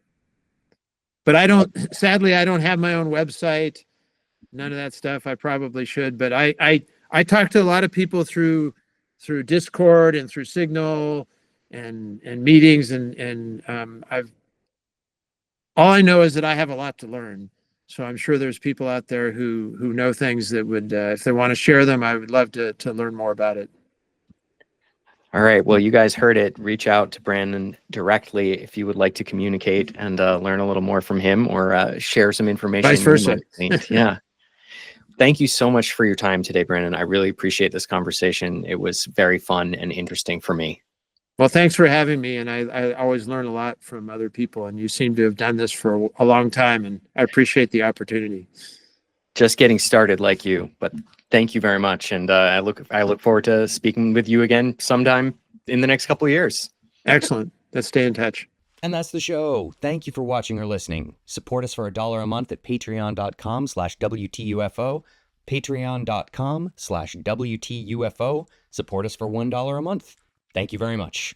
But sadly, I don't have my own website. None of that stuff. I probably should, but I talk to a lot of people through Discord and through Signal and meetings, and all I know is that I have a lot to learn. So I'm sure there's people out there who know things that would, if they want to share them, I would love to learn more about it. All right. Well, you guys heard it. Reach out to Brannon directly if you would like to communicate and learn a little more from him, or share some information. Vice versa. Yeah. Thank you so much for your time today, Brannon. I really appreciate this conversation. It was very fun and interesting for me. Well, thanks for having me. And I always learn a lot from other people, and you seem to have done this for a long time, and I appreciate the opportunity. Just getting started like you, but thank you very much. And I look forward to speaking with you again sometime in the next couple of years. Excellent. Let's stay in touch. And that's the show. Thank you for watching or listening. Support us for $1 a month at patreon.com/WTUFO, patreon.com/WTUFO. Support us for $1 a month. Thank you very much.